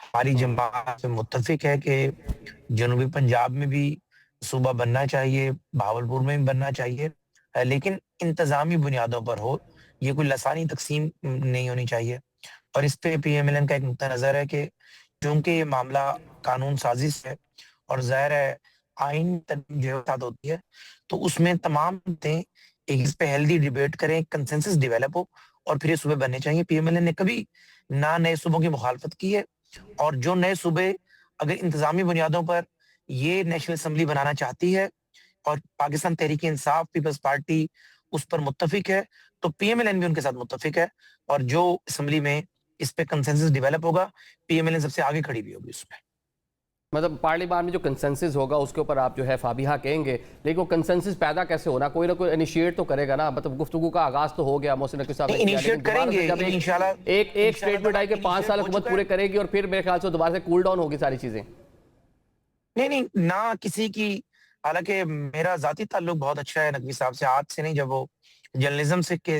हमारी जमात से मुत्तफिक है कि जनूबी पंजाब में भी सूबा बनना चाहिए, बहावलपुर में भी बनना चाहिए, लेकिन इंतज़ामी बुनियादों पर हो, ये कोई लसानी तकसीम नहीं होनी चाहिए। और इस पे PMLN का एक नुक्ता नज़र है कि चूँकि ये मामला कानून साजिश है और ज़ाहिर है आइन जो है साथ होती है, तो उसमें तमाम बातें एक इस पे हेल्दी डिबेट करें, कंसेंसस डेवलप हो और फिर ये सूबे बनने चाहिए। PMLN ने कभी ना नए सूबों की मुखालफत की है, और जो नए सूबे अगर इंतज़ामी बुनियादों पर ये नेशनल असम्बली बनाना चाहती है और पाकिस्तान तहरीक इंसाफ पीपल्स पार्टी उस पर मुत्तफिक है, तो PMLN भी उनके साथ मुत्तफिक है, और जो असम्बली में इस पे कंसेंसस डेवलप होगा, PMLN सबसे आगे खड़ी भी होगी उसमें। मतलब पार्लियामान में जो कंसेंसस होगा उसके ऊपर आप जो है फाबिहा कहेंगे, लेकिन वो कंसेंसस पैदा कैसे होना, कोई ना कोई इनिशिएट तो करेगा ना। मतलब गुफ्तगू का आगाज तो हो गया, मोहसिन नकवी साहब ने इनिशिएट करेंगे इंशाल्लाह। एक स्टेटमेंट आई कि 5 साल हुकूमत पूरे करेगी और फिर मेरे ख्याल से दोबारा से कूल डाउन होगी सारी चीजें। नहीं ना किसी की, हालांकि मेरा जाती ताल्लुक बहुत अच्छा है नकवी साहब से, आज से नहीं, जब वो जर्नलिज्म से के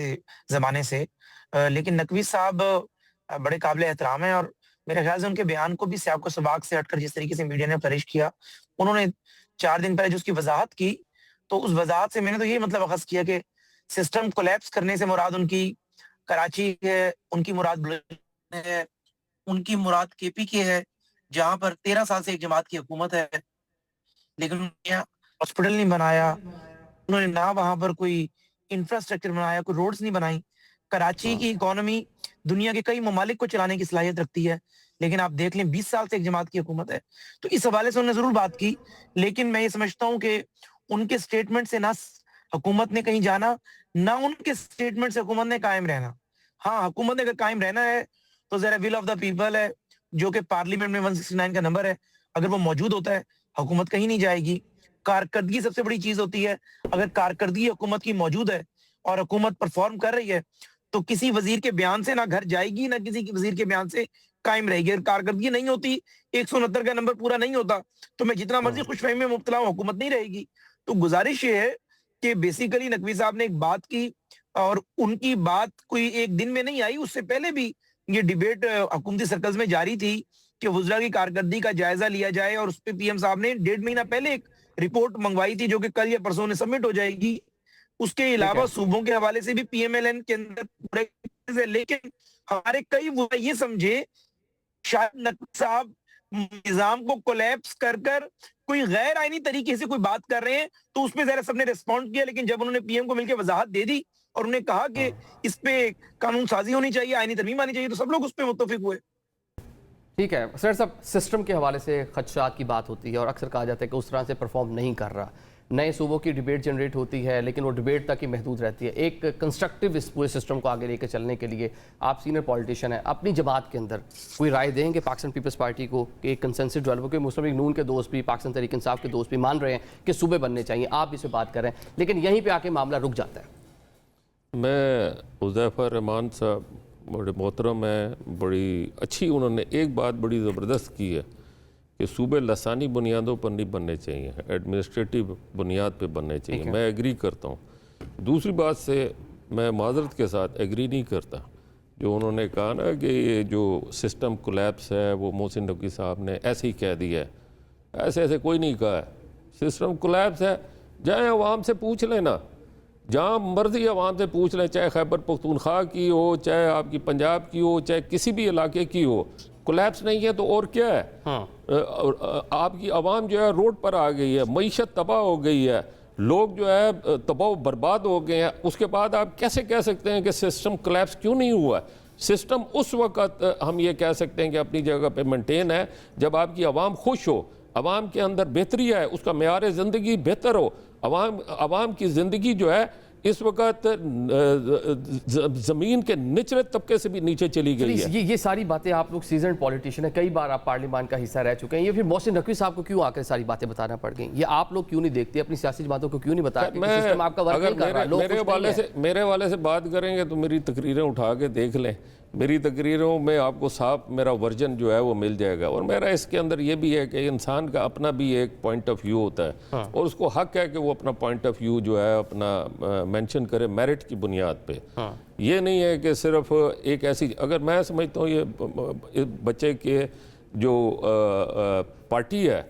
जमाने से, लेकिन नकवी साहब बड़े काबिल एहतराम है, और मेरे ख्याल से उनके बयान को भी सियाक व सबाक से हटकर जिस तरीके से मीडिया ने फ्लरिश किया, उन्होंने 4 दिन पहले जो उसकी वजाहत की, तो उस वजाहत से मैंने तो यही मतलब अखज़ किया कि सिस्टम कोलैप्स करने से मुराद उनकी कराची है, उनकी मुराद है, उनकी मुराद KPK है, जहां पर 13 साल से एक जमात की हुकूमत है, लेकिन उन्होंने हॉस्पिटल नहीं बनाया, उन्होंने ना वहां पर कोई इंफ्रास्ट्रक्चर बनाया, कोई रोड्स नहीं बनाई। कराची की इकोनॉमी दुनिया के कई ममालिक को चलाने की सलाहियत रखती है, लेकिन आप देख लें 20 साल से एक जमात की हुकूमत है। तो इस हवाले से उन्होंने जरूर बात की, लेकिन मैं ये समझता हूं कि उनके स्टेटमेंट से ना हुकूमत ने कहीं जाना, ना उनके स्टेटमेंट से हुकूमत ने कायम रहना। हाँ, हुकूमत ने अगर कायम रहना है तो जरा विल ऑफ द पीपल है, जो कि पार्लियामेंट में 169 का नंबर है, अगर वो मौजूद होता है हुकूमत कहीं नहीं जाएगी। कारकर्दगी सबसे बड़ी चीज होती है। अगर कारकर्दगी हुकूमत की मौजूद है और हुकूमत परफॉर्म कर रही है तो किसी वजीर के बयान से ना घर जाएगी, ना किसी वजीर के बयान से कायम रहेगी। अगर कारकर्दगी नहीं होती, 169 का नंबर पूरा नहीं होता, तो मैं जितना मर्जी खुशफहमी में मुब्तला हूं, हुकूमत नहीं रहेगी। तो गुजारिश ये है कि बेसिकली नकवी साहब ने एक बात की और उनकी बात कोई एक दिन में नहीं आई, उससे पहले भी ये डिबेट हुकूमती सर्कल्स में जारी थी कि वुज़रा की कारकर्दगी का जायजा लिया जाए, और उस पर पीएम साहब ने 1.5 महीना पहले एक रिपोर्ट मंगवाई थी जो कि कल या परसों में सबमिट हो जाएगी। उसके अलावा सूबों के हवाले से भी पीएमएलएन के अंदर पूरे, लेकिन हमारे कई वो ये समझे शायद नकवी साहब निजाम को कोलैप्स कर कोई गैर आईनी तरीके से कोई बात कर रहे हैं, तो उसमें जरा सबने रिस्पॉन्ड किया। लेकिन जब उन्होंने पीएम को मिलकर वजाहत दे दी और उन्हें कहा कि इस पे कानून साजी होनी चाहिए, आईनी तरमीम आनी चाहिए, तो सब लोग उस पर मुत्तफिक हुए। ठीक है सर साहब, सिस्टम के हवाले से खदशात की बात होती है और अक्सर कहा जाता है कि उस तरह से परफॉर्म नहीं कर रहा। नए सूबों की डिबेट जनरेट होती है, लेकिन वो डिबेट तक ही महदूद रहती है। एक कंस्ट्रक्टिव इस पूरे सिस्टम को आगे लेकर चलने के लिए आप सीनियर पॉलिटिशियन हैं, अपनी जमात के अंदर कोई राय देंगे पाकिस्तान पीपल्स पार्टी को कि एक कंसेंसस डेवलप हो? मुस्लिम लीग नून के दोस्त भी, पाकिस्तान तहरीक इंसाफ के दोस्त भी मान रहे हैं कि सूबे बनने चाहिए, आप इस पर बात कर रहे हैं, लेकिन यहीं पर आके मामला रुक जाता है। मैं हुज़ैफ़ा रहमान साहब बड़े मोहतरम हैं, बड़ी अच्छी उन्होंने एक बात बड़ी ज़बरदस्त की है कि सूबे लसानी बुनियादों पर नहीं बनने चाहिए, एडमिनिस्ट्रेटिव बुनियाद पे बनने चाहिए। मैं एग्री करता हूँ। दूसरी बात से मैं माजरत के साथ एग्री नहीं करता जो उन्होंने कहा ना कि ये जो सिस्टम कोलैप्स है वो मोहसिन नकवी साहब ने ऐसे ही कह दिया है। ऐसे ऐसे कोई नहीं कहा है सिस्टम कोलैप्स है। जाए अवाम से पूछ लेना, जहाँ मर्जी अवाम से पूछ लें, चाहे खैबर पख्तूनख्वा की हो, चाहे आपकी पंजाब की हो, चाहे किसी भी इलाके की हो, कोलैप्स नहीं है तो और क्या है। आपकी आवाम जो है रोड पर आ गई है, मईशत तबाह हो गई है, लोग जो है तबाह बर्बाद हो गए हैं। उसके बाद आप कैसे कह सकते हैं कि सिस्टम कोलैप्स क्यों नहीं हुआ? सिस्टम उस वक्त हम ये कह सकते हैं कि अपनी जगह पे मेंटेन है जब आपकी आवाम खुश हो, आवाम के अंदर बेहतरी है, उसका मेयार ज़िंदगी बेहतर हो। आवाम की ज़िंदगी जो है इस वक्त ज़मीन के निचले तबके से भी नीचे चली गई है। ये सारी बातें, आप लोग सीजन पॉलिटिशियन है, कई बार आप पार्लियामान का हिस्सा रह चुके हैं, ये फिर मोहसिन नकवी साहब को क्यों आकर सारी बातें बताना पड़ गई? ये आप लोग क्यों नहीं देखते, अपनी सियासी जमातों को क्यों नहीं बताया कि सिस्टम आपका वर्क नहीं कर रहा? मेरे वाले से बात करेंगे तो मेरी तकरीरें उठा के देख लें। मेरी तकरीरों में आपको साफ मेरा वर्जन जो है वो मिल जाएगा। और मेरा इसके अंदर ये भी है कि इंसान का अपना भी एक पॉइंट ऑफ व्यू होता है और उसको हक है कि वो अपना पॉइंट ऑफ व्यू जो है अपना मेंशन करे मेरिट की बुनियाद पे। ये नहीं है कि सिर्फ एक ऐसी, अगर मैं समझता हूँ ये बच्चे के जो पार्टी है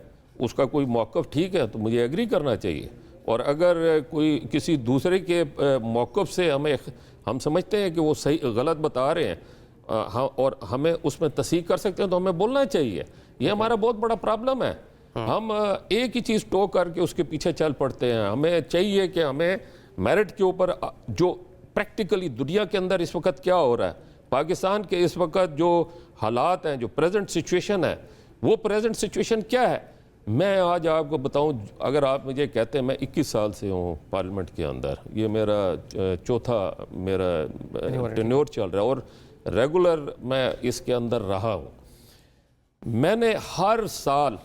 उसका कोई मौक़िफ़ ठीक है तो मुझे एग्री करना चाहिए। और अगर कोई किसी दूसरे के मौक़िफ़ से हम समझते हैं कि वो सही गलत बता रहे हैं हाँ, और हमें उसमें तस्दीक कर सकते हैं तो हमें बोलना चाहिए। ये हमारा बहुत बड़ा प्रॉब्लम है। हम एक ही चीज़ टो करके उसके पीछे चल पड़ते हैं। हमें चाहिए कि हमें मेरिट के ऊपर जो प्रैक्टिकली दुनिया के अंदर इस वक्त क्या हो रहा है, पाकिस्तान के इस वक्त जो हालात हैं, जो प्रेजेंट सिचुएशन है, वो प्रेजेंट सिचुएशन क्या है। मैं आज आपको बताऊं, अगर आप मुझे कहते हैं मैं 21 साल से हूं पार्लियामेंट के अंदर, ये मेरा चौथा मेरा टेन्योर चल रहा है और रेगुलर मैं इसके अंदर रहा हूं। मैंने हर साल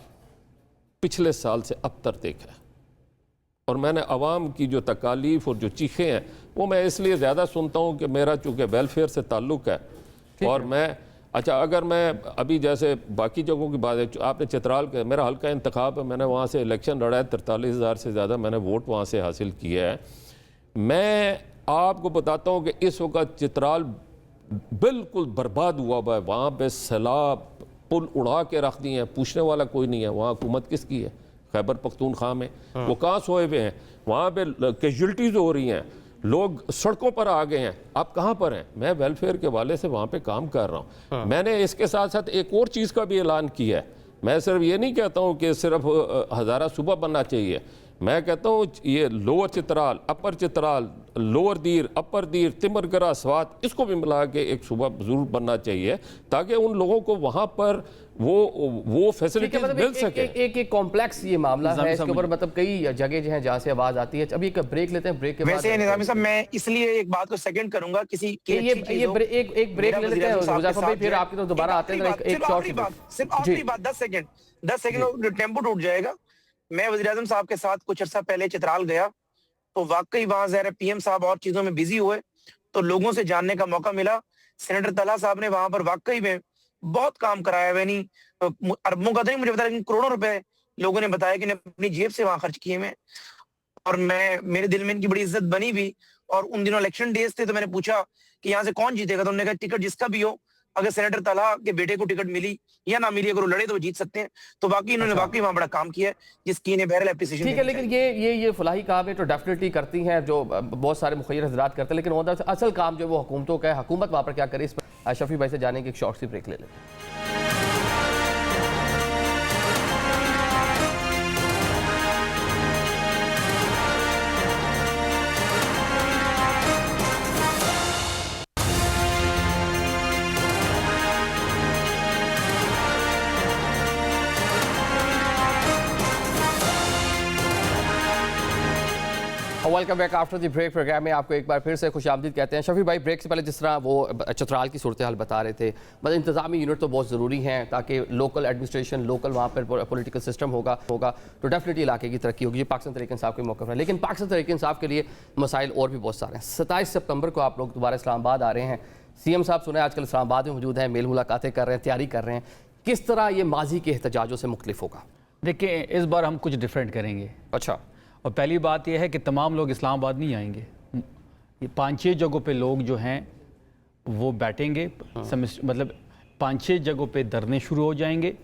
पिछले साल से अबतर देखा है और मैंने आवाम की जो तकालीफ और जो चीखें हैं वो मैं इसलिए ज़्यादा सुनता हूं कि मेरा चूँकि वेलफेयर से ताल्लुक़ है। और मैं अच्छा, अगर मैं अभी जैसे बाकी जगहों की बात है, आपने चित्राल का मेरा हल्का इंतखाब है, मैंने वहाँ से इलेक्शन लड़ा है, 43,000 से ज़्यादा मैंने वोट वहाँ से हासिल किया है। मैं आपको बताता हूँ कि इस वक्त चित्राल बिल्कुल बर्बाद हुआ हुआ है। वहाँ पे सैलाब पुल उड़ा के रख दिए हैं, पूछने वाला कोई नहीं है। वहाँ हुकूमत किसकी है? खैबर पख्तूनख्वा में। वो कहाँ सोए हुए हैं? वहाँ पे कैजुअल्टीज़ हो रही हैं, लोग सड़कों पर आ गए हैं। आप कहाँ पर हैं? मैं वेलफेयर के वाले से वहाँ पे काम कर रहा हूँ। मैंने इसके साथ साथ एक और चीज़ का भी ऐलान किया है। मैं सिर्फ ये नहीं कहता हूँ कि सिर्फ हज़ारा सूबा बनना चाहिए, मैं कहता हूँ ये लोअर चित्राल, अपर चित्राल, लोअर दीर, अपर दीर, तिमरगरा, स्वात, इसको भी मिला के एक सूबा जरूर बनना चाहिए ताकि उन लोगों को वहाँ पर वो फैसिलिटीज मतलब मिल सके। एक कॉम्प्लेक्स ये मामला है, इसके ऊपर मतलब कई जगह जो है जहाँ से आवाज आती है। अभी एक ब्रेक लेते हैं, ब्रेक के बाद वैसे निजामी साहब मैं इसलिए एक बात को सेकंड करूंगा, किसी एक ब्रेक ले लेते हैं मुजफ्फर भाई, फिर आपकी तरफ दोबारा आते हैं। एक शॉर्ट सिर्फ आखिरी बात 10 सेकंड टेम्पो टूट जाएगा। मैं वज़ीर-ए-आज़म साहब के साथ कुछ अर्सा पहले चित्राल गया तो वाकई वहां ज़ाहिर है पीएम साहब और चीजों में बिजी हुए तो लोगों से जानने का मौका मिला। सेनेटर तला साहब ने वहां पर वाकई में बहुत काम कराया है, नहीं अरबों का नहीं मुझे पता, लेकिन करोड़ों रुपए लोगों ने बताया कि ने अपनी जेब से वहां खर्च किए हैं। और मेरे दिल में इनकी बड़ी इज्जत बनी भी। और उन दिनों इलेक्शन डेज थे तो मैंने पूछा कि यहाँ से कौन जीतेगा, तो उन्होंने कहा टिकट जिसका भी हो, अगर सेनेटर तला के बेटे को टिकट मिली या ना मिली, अगर वो लड़े तो वो जीत सकते हैं। तो बाकी इन्होंने वाकई वहां बड़ा काम किया है जिसकी इन्हें बहरहाल एप्रिसिएशन। ठीक है, लेकिन ये फलाही काम है तो डेफिनेटली करती हैं जो बहुत सारे मुखैर हजरात करते हैं, लेकिन असल काम जो वो हुकूमतों का है, हुकूमत वहाँ पर क्या करे, इस पर शफी भाई से जाने की एक शॉर्ट सी ब्रेक ले लेते हैं। Welcome back after the break programme में आपको एक बार फिर से खुशामदीद कहते हैं। शफी भाई, ब्रेक से पहले जिस तरह वो चित्राल की सूरत हाल बता रहे थे, मतलब इंतजामी यूनिट तो बहुत ज़रूरी हैं ताकि लोकल एडमिनिस्ट्रेशन, लोकल वहाँ पर पॉलिटिकल सिस्टम होगा तो डेफिनेटली इलाके की तरक्की होगी। ये पाकिस्तान तहरीक इंसाफ के मौक़िफ़ है, लेकिन पाकिस्तान तहरीक इंसाफ के लिए मसाइल और भी बहुत सारे हैं। 27 सितंबर को आप लोग दोबारा इस्लामाबाद आ रहे हैं। सीएम साहब सुना है आजकल इस्लामाबाद में मौजूद हैं, मेल मुलाकातें कर रहे हैं, तैयारी कर रहे हैं। किस तरह ये माजी के एहतजाजों से मुख्तलिफ होगा? देखिए, इस बार हम कुछ डिफरेंट करेंगे। अच्छा, और पहली बात यह है कि तमाम लोग इस्लामाबाद नहीं आएंगे। ये 5-6 जगहों पे लोग जो हैं वो बैठेंगे, मतलब 5-6 जगहों पे धरने शुरू हो जाएंगे।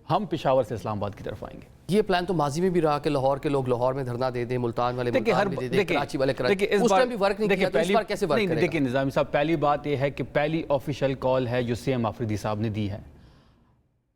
हम पेशावर से इस्लामाबाद की तरफ आएंगे। ये प्लान तो माजी में भी रहा कि लाहौर के लोग लाहौर में धरना दे दें, मुल्तान वाले मुल्तान में दे दें, कराची वाले कराची। उस टाइम भी वर्क नहीं किया, तो इस बार कैसे वर्क करेगा? देखिए निज़ामी साहब, पहली बात यह है कि पहली ऑफिशियल कॉल है जो सीएम आफरीदी साहब ने दी है।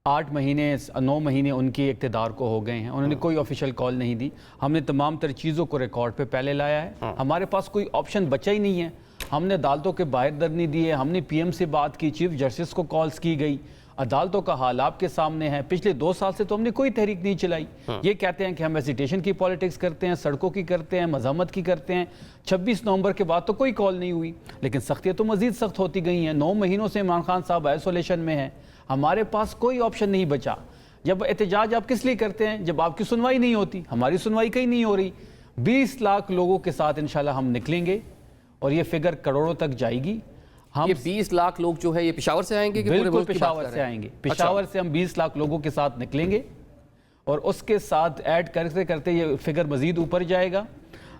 9 महीने उनकी इक़्तिदार को हो गए हैं, उन्होंने कोई ऑफिशियल कॉल नहीं दी। हमने तमाम तर चीज़ों को रिकॉर्ड पे पहले लाया है। हमारे पास कोई ऑप्शन बचा ही नहीं है। हमने अदालतों के बाहर धरने दिए, हमने पीएम से बात की, चीफ जस्टिस को कॉल्स की गई। अदालतों का हाल आपके सामने है। पिछले 2 साल से तो हमने कोई तहरीक नहीं चलाई। ये कहते हैं कि हम एजिटेशन की पॉलिटिक्स करते हैं, सड़कों की करते हैं, मज़ामत की करते हैं। 26 नवंबर के बाद तो कोई कॉल नहीं हुई, लेकिन सख्तियाँ तो मज़ीद सख्त होती गई हैं। 9 महीनों से इमरान खान साहब आइसोलेशन में हैं। हमारे पास कोई ऑप्शन नहीं बचा। जब एहतजाज आप किस लिए करते हैं? जब आपकी सुनवाई नहीं होती। हमारी सुनवाई कहीं नहीं हो रही। 20 लाख लोगों के साथ इंशाल्लाह हम निकलेंगे और ये फिगर करोड़ों तक जाएगी। हम ये 20 लाख लोग जो है ये पेशावर से आएंगे कि बिल्कुल पेशावर से आएंगे। पेशावर से हम 20 लाख लोगों के साथ निकलेंगे और उसके साथ ऐड करते करते ये फिगर मजीद ऊपर जाएगा।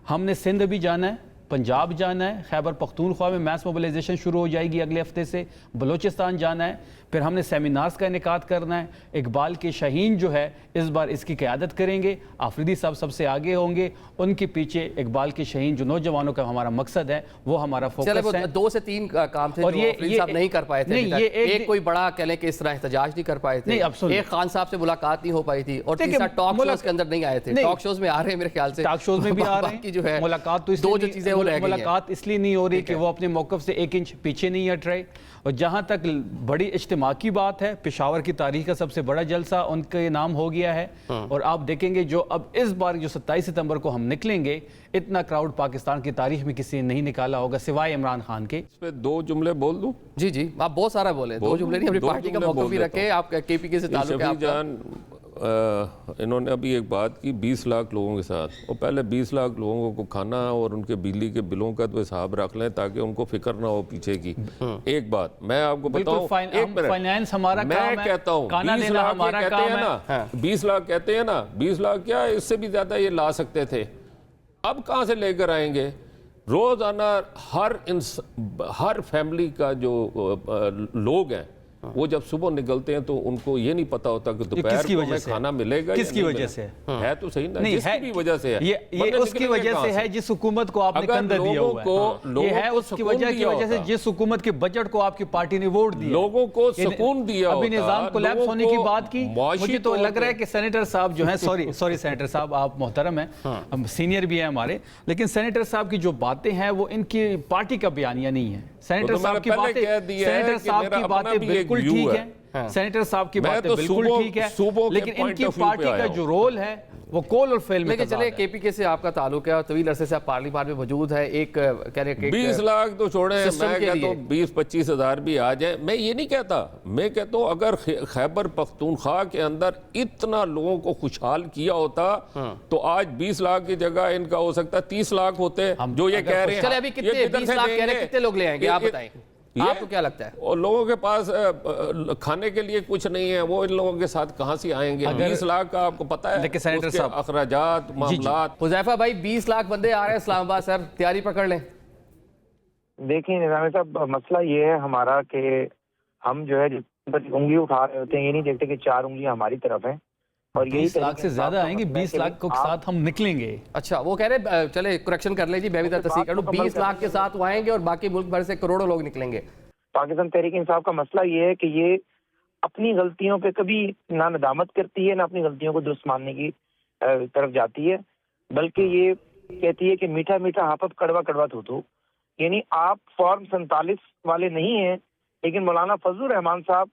हमने सिंध भी जाना है, पंजाब जाना है, खैबर पख्तूनख्वा में मैस मोबिलाइजेशन शुरू हो जाएगी अगले हफ्ते से, बलूचिस्तान जाना है। फिर हमने सेमिनार्स का इनेकाद करना है। इकबाल के शाहीन जो है इस बार इसकी क़यादत करेंगे। आफरीदी साहब सबसे आगे होंगे, उनके पीछे इकबाल के शाहीन जो नौजवानों का हमारा मकसद है वो हमारा फोकस है। 2 से 3 काम थे और जो ये आफरीदी साहब नहीं कर पाए थे। नहीं, ये एक कोई बड़ा कह लें कि इस तरह एहतजाज नहीं कर पाए थे। एक खान साहब से मुलाकात नहीं हो पाई थी और तीसरा टॉक शोज के अंदर नहीं आए थे। टॉक शोज में आ रहे हैं मेरे ख्याल से, टॉक शोज में भी आ रहे हैं। जो है मुलाकात तो दो जो चीजें वो रह गई हैं। मुलाकात इसलिए नहीं हो रही कि वो अपने मौक़िफ़ से 1 इंच पीछे नहीं हट रहे। और जहाँ तक बड़ी इज्तिमा की बात है, पेशावर की तारीख का सबसे बड़ा जलसा उनके नाम हो गया है। और आप देखेंगे जो अब इस बार जो 27 सितंबर को हम निकलेंगे, इतना क्राउड पाकिस्तान की तारीख में किसी ने नहीं निकाला होगा सिवाय इमरान खान के। इस पे 2 जुमले बोल दूं? जी जी, आप बहुत सारा बोले। 2 जुमले नहीं, अपनी पार्टी का मौक़िफ़ भी रखे। आप केपीके से ताल्लुक है आपका। इन्होंने अभी एक बात की 20 लाख लोगों के साथ, और पहले 20 लाख लोगों को खाना और उनके बिजली के बिलों का तो हिसाब रख लें ताकि उनको फिक्र ना हो पीछे की। एक बात मैं आपको बताऊं, फाइनेंस हमारा काम है, मैं कहता हूं 20 लाख हमारा कहते हैं ना, 20 लाख कहते हैं ना, 20 लाख क्या इससे भी ज्यादा ये ला सकते थे। अब कहां से लेकर आएंगे? रोजाना हर फैमिली का जो लोग हैं वो जब सुबह निकलते हैं तो उनको ये नहीं पता होता कि दोपहर किसकी को वजह हमें से? खाना मिलेगा किसकी या नहीं वजह मिलेगा। से? है तो सही ना, नहीं जिसकी है, भी वजह से है, ये वरना उसकी निकलेंगे वजह कहाँ से है जिस हुकूमत को आपने अगर कंधा दिया लोगों हुआ है। को- ये लोगों है को उसकी सुकून वजह की दिया वजह से होता। जिस हुकूमत के बजट को आपकी पार्टी ने वोट दिया, लोगों को ये- सुकून दिया अभी होता, निजाम कोलैप्स लोगों होने की को बात की, मुआशी मुझे तो तौर लग रहा है पे- कि सेनेटर साहब जो हैं, सॉरी सेनेटर साहब आप मोहतरम हैं, हम सीनियर भी हैं हमारे, लेकिन सेनेटर साहब की जो बातें हैं वो इनकी पार्टी का बयानिया नहीं है। सेनेटर तो साहब मैंने की पहले बातें, कह दिया है सेनेटर कि साहब मेरा की अपना बातें भी एक बिल्कुल व्यू ठीक है। है, सेनेटर साहब की मैं बातें तो बिल्कुल सूबों- ठीक है, सूबों के लेकिन point इनकी of view पार्टी पे का आया जो हूं। रोल है वो कोल और फेल में लेकिन तजाद चले है। केपीके से आपका ताल्लुक है और तवील अरसे से आप पार्लियामेंट में मौजूद है, एक कह रहे कि 20 लाख तो छोड़े, सिस्टम मैं के कहता लिए। हूँ 20-25 हज़ार भी आ जाए, मैं ये नहीं कहता, मैं कहता हूँ अगर खैबर पख्तूनख्वा के अंदर इतना लोगों को खुशहाल किया होता तो आज 20 लाख की जगह इनका हो सकता है 30 लाख होते, जो ये कह रहे हैं। चले अभी कितने 20 लाख कह रहे हैं, कितने लोग ले आएंगे आप बताएं, आपको क्या लगता है? और लोगों के पास खाने के लिए कुछ नहीं है, वो इन लोगों के साथ कहाँ से आएंगे? 20 लाख का आपको पता है, लेकिन सेनेटर उसके साहब- अखराजात, मामलात। हुज़ैफा भाई 20 लाख बंदे आ रहे हैं इस्लामाबाद, सर तैयारी पकड़ लें। देखिए निजामी साहब, मसला ये है हमारा कि हम जो है जिस पर उंगली उठा रहे होते हैं, ये नहीं देखते कि 4 उंगलियां हमारी तरफ हैं और यही 20 लाख से तरीके ज्यादा इंसाफ का आएंगे, मसला है 20 कि लाख के आप- साथ हम निकलेंगे। अच्छा वो कह रहे चले करेक्शन कर लीजिए, मैं भी बात तस्दीक कर लूं, मुकम्मल 20 लाख के साथ वो आएंगे और बाकी मुल्क भर से करोड़ों लोग निकलेंगे। पाकिस्तान तहरीक इंसाफ का मसला ये है कि ये अपनी गलतियों पे कभी ना नदामत करती है, ना अपनी गलतियों को दुरुस्त मानने की तरफ जाती है, बल्कि ये कहती है कि मीठा मीठा हापत कड़वा कड़वा थूथू। यानी आप फॉर्म 47 वाले नहीं हैं, लेकिन मौलाना फजलुर रहमान साहब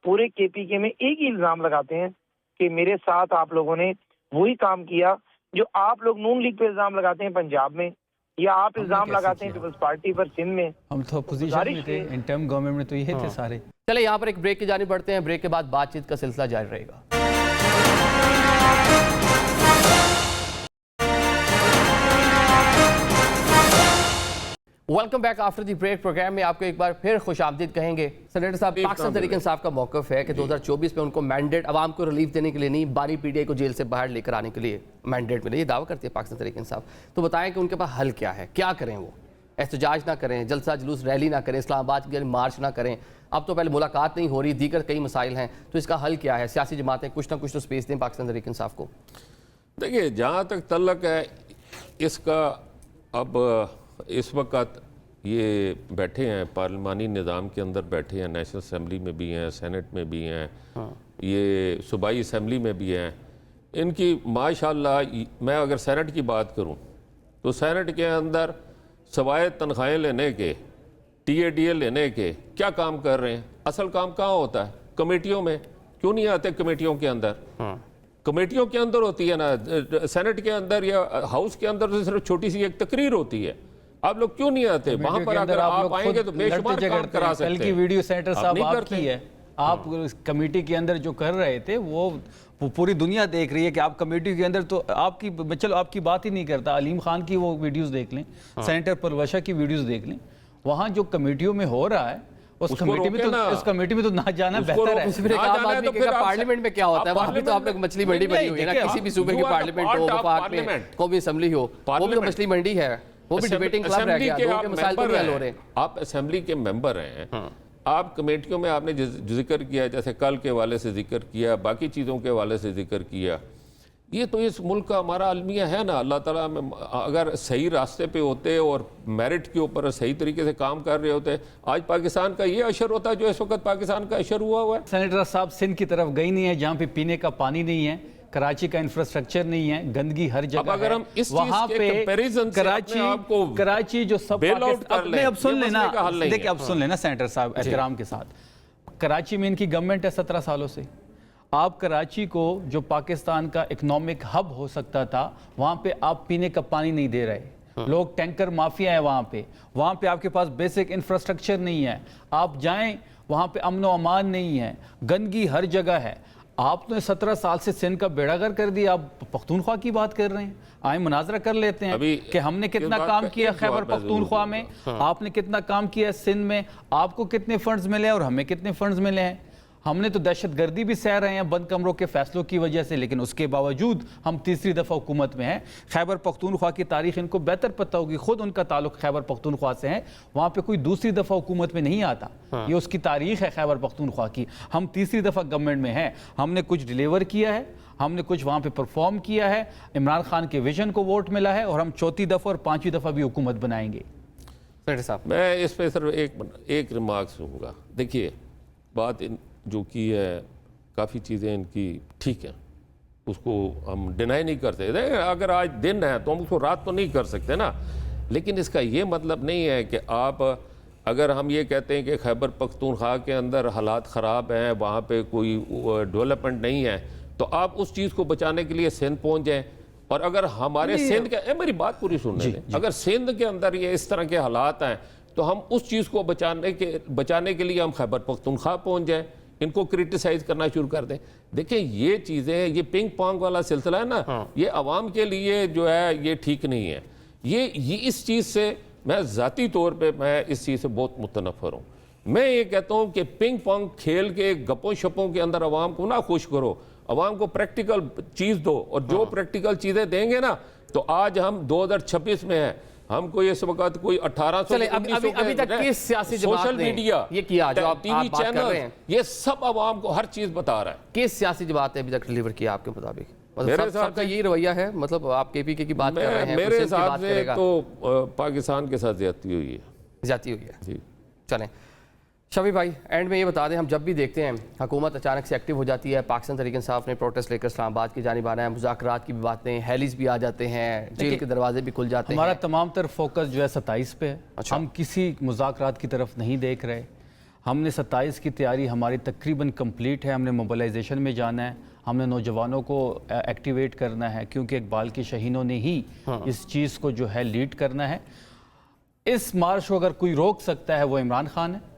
पूरे केपीके में एक ही इल्जाम लगाते हैं कि मेरे साथ आप लोगों ने वही काम किया जो आप लोग नून लीग पे इल्जाम लगाते हैं पंजाब में, या आप इल्जाम लगाते हैं पीपल्स पार्टी पर सिंध में। हम तो अपोजिशन गुजारिश में थे, है। इंटर्म गवर्नमेंट में तो ये थे सारे। चले यहाँ पर एक ब्रेक की जानी बढ़ते हैं, ब्रेक के बाद बातचीत का सिलसिला जारी रहेगा। Welcome back after the break. Programme में आपको एक बार फिर खुशामदीद कहेंगे। सेनेटर साहब, पाकिस्तान तहरीक इंसाफ का मौक़िफ़ है कि 2024 में उनको मैंडेट अवाम को रिलीफ देने के लिए नहीं, बानी पीडीआई को जेल से बाहर लेकर आने के लिए मैंडेट मिले, ये दावा करती है पाकिस्तान तहरीक इंसाफ। तो बताएं कि उनके पास हल क्या है, क्या करें? वो एहतजाज ना करें, जलसा जुलूस रैली ना करें, इस्लामाबाद के लिए मार्च ना करें, अब तो पहले मुलाकात नहीं हो रही, दीगर कई मसाइल हैं, तो इसका हल क्या है? सियासी जमातें कुछ ना कुछ तो स्पेस दें पाकिस्तान तहरीक इंसाफ को। देखिए, जहाँ तक तल्लक है इसका, अब इस वक्त ये बैठे हैं पार्लिमानी निज़ाम के अंदर, बैठे हैं, नेशनल असम्बली में भी हैं, सेनेट में भी हैं, ये सूबाई असम्बली में भी हैं। इनकी माशाल्लाह, मैं अगर सेनेट की बात करूं तो सेनेट के अंदर सवाए तनख्वाहें लेने के, TADA लेने के, क्या काम कर रहे हैं? असल काम कहाँ होता है? कमेटियों में। क्यों नहीं आते कमेटियों के अंदर? कमेटियों के अंदर होती है ना, सेनेट के अंदर या हाउस के अंदर तो सिर्फ छोटी सी एक तकरीर होती है। आप लोग क्यों नहीं आते वहां पर? अगर आप आएंगे तो बेशुमार काम करा सकते हैं। कल की वीडियो सेनेटर साहब नहीं आपकी है, आप कमेटी के अंदर जो कर रहे थे वो पूरी दुनिया देख रही है कि आप कमेटी के अंदर, तो आपकी, चलो आपकी बात ही नहीं करता, अलीम खान की वो वीडियोस देख लें, सेनेटर परवशा की वीडियोस देख लें, वहाँ जो कमेटियों में हो रहा है उस कमेटी में तो, उस कमेटी में तो ना जाना बेहतर है। फिर एक आम आदमी के पार्लियामेंट में क्या होता है? वहाँ भी तो आप लोग मछली मंडी बनी हुई है ना, किसी भी सूबे की पार्लियामेंट हो, वफाक में कौमी असेंबली हो, वो भी तो मछली मंडी है, वो भी डिबेटिंग क्लब रह गया, लोगों के मसाइल तो नहीं हल हो रहे। आप असेंबली के मेंबर हैं, आप कमेटियों में आपने जिक्र किया, जैसे कल के हवाले से जिक्र किया, बाकी चीज़ों के हवाले से जिक्र किया, ये तो इस मुल्क का हमारा अलमिया है ना। अल्लाह ताला में अगर सही रास्ते पे होते और मेरिट के ऊपर सही तरीके से काम कर रहे होते, आज पाकिस्तान का ये अशर होता जो इस वक्त पाकिस्तान का अशर हुआ हुआ है। सेनेटर साहब सिंध की तरफ गई नहीं है, जहाँ पे पीने का पानी नहीं है, कराची का इंफ्रास्ट्रक्चर नहीं है, गंदगी हर जगह अगर है। हम इस चीज वहाँ के पे कंपैरिजन से अपने आप को कराची जो सब बेल आउट कर लें, अब सुन ये लेना, मसले का हल नहीं देखिए है। अब सुन लेना सेनेटर साहब एहतराम के साथ, कराची में इनकी गवर्नमेंट है 17 सालों से। आप कराची को जो पाकिस्तान का इकोनॉमिक हब हो सकता था, वहाँ पे आप पीने का पानी नहीं दे रहे, लोग टैंकर माफिया है वहाँ पे आपके पास बेसिक इंफ्रास्ट्रक्चर नहीं है, आप जाएं वहाँ पे अमन व अमान नहीं है, गंदगी हर जगह है। आपने 17 साल से सिंध का बेड़ागर कर दिया, आप पख्तूनख्वा की बात कर रहे हैं। आए मुनाजरा कर लेते हैं कि हमने कितना काम किया खैबर पख्तूनख्वा में, आपने कितना काम किया सिंध में, आपको कितने फंड्स मिले और हमें कितने फंड्स मिले हैं। हमने तो दहशतगर्दी भी सह रहे हैं बंद कमरों के फैसलों की वजह से, लेकिन उसके बावजूद हम तीसरी दफ़ा हुकूमत में हैं। खैबर पख्तूनख्वा की तारीख इनको बेहतर पता होगी, खुद उनका ताल्लुक खैबर पख्तूनख्वा से है, वहाँ पे कोई दूसरी दफ़ा हुकूमत में नहीं आता। ये उसकी तारीख है खैबर पख्तूनख्वा की। हम तीसरी दफ़ा गवर्नमेंट में हैं, हमने कुछ डिलीवर किया है, हमने कुछ वहाँ पे परफॉर्म किया है, इमरान खान के विजन को वोट मिला है, और हम चौथी दफ़ा और पाँचवीं दफ़ा भी हुकूमत बनाएंगे। साहब मैं इस पर सिर्फ एक रिमार्क्स दूँगा। देखिए, बात जो की है, काफ़ी चीज़ें इनकी ठीक हैं, उसको हम डिनाई नहीं करते। अगर आज दिन है तो हम उसको रात तो नहीं कर सकते ना, लेकिन इसका ये मतलब नहीं है कि आप, अगर हम ये कहते हैं कि खैबर पख्तूनख्वा के अंदर हालात ख़राब हैं, वहाँ पे कोई डेवलपमेंट नहीं है, तो आप उस चीज़ को बचाने के लिए सिंध पहुँच जाएँ। और अगर हमारे सिंध के, मेरी बात पूरी सुनने दें, अगर सिंध के अंदर ये इस तरह के हालात हैं तो हम उस चीज़ को बचाने के लिए हम खैबर पख्तूनख्वा पहुँच जाएँ, इनको क्रिटिसाइज करना शुरू कर दें। देखिए, ये चीज़ें, ये पिंग पोंग वाला सिलसिला है ना, ये आवाम के लिए जो है ये ठीक नहीं है। ये इस चीज़ से मैं ज़ाती तौर पे मैं इस चीज़ से बहुत मुतनफ़र हूँ। मैं ये कहता हूँ कि पिंग पोंग खेल के गप्पों शप्पों के अंदर आवाम को ना खुश करो, आवाम को प्रैक्टिकल चीज़ दो, और जो प्रैक्टिकल चीज़ें देंगे ना, तो आज हम 2026 में हैं, हमको ये सब वक्त कोई 1800 अभी तक किस सियासी जमात सोशल ने मीडिया, ये किया जो आप टीवी बात कर रहे चैनल, हैं, ये सब आवाम को हर चीज़ बता रहा है। किस सियासी जमात ने अभी तक डिलीवर किया आपके मुताबिक? मतलब मेरे हिसाब सबका यही रवैया है, मतलब आप केपीके की बात कर रहे हैं, मेरे हुसैन की हिसाब बात से करेगा। तो पाकिस्तान के साथ ज्यादती हुई है। ज्यादती हुई है। जी, चलें शफी भाई, एंड में ये बता दें, हम जब भी देखते हैं हुकूमत अचानक से एक्टिव हो जाती है, पाकिस्तान तहरीक इंसाफ ने प्रोटेस्ट लेकर इस्लामाबाद की जानिब आना है, मुज़ाकरात की भी बातें, हेलीज भी आ जाते हैं, जेल के दरवाजे भी खुल जाते हैं। हमारा तमाम तर फोकस जो है 27 पे है। अच्छा। हम किसी मुज़ाकरात की तरफ नहीं देख रहे। हमने 27 की तैयारी हमारी तकरीबन कंप्लीट है। हमने मोबिलाइजेशन में जाना है, हमने नौजवानों को एक्टिवेट करना है, क्योंकि इकबाल के शहीनों ने ही इस चीज़ को जो है लीड करना है। इस मार्च को अगर कोई रोक सकता है वो इमरान खान है।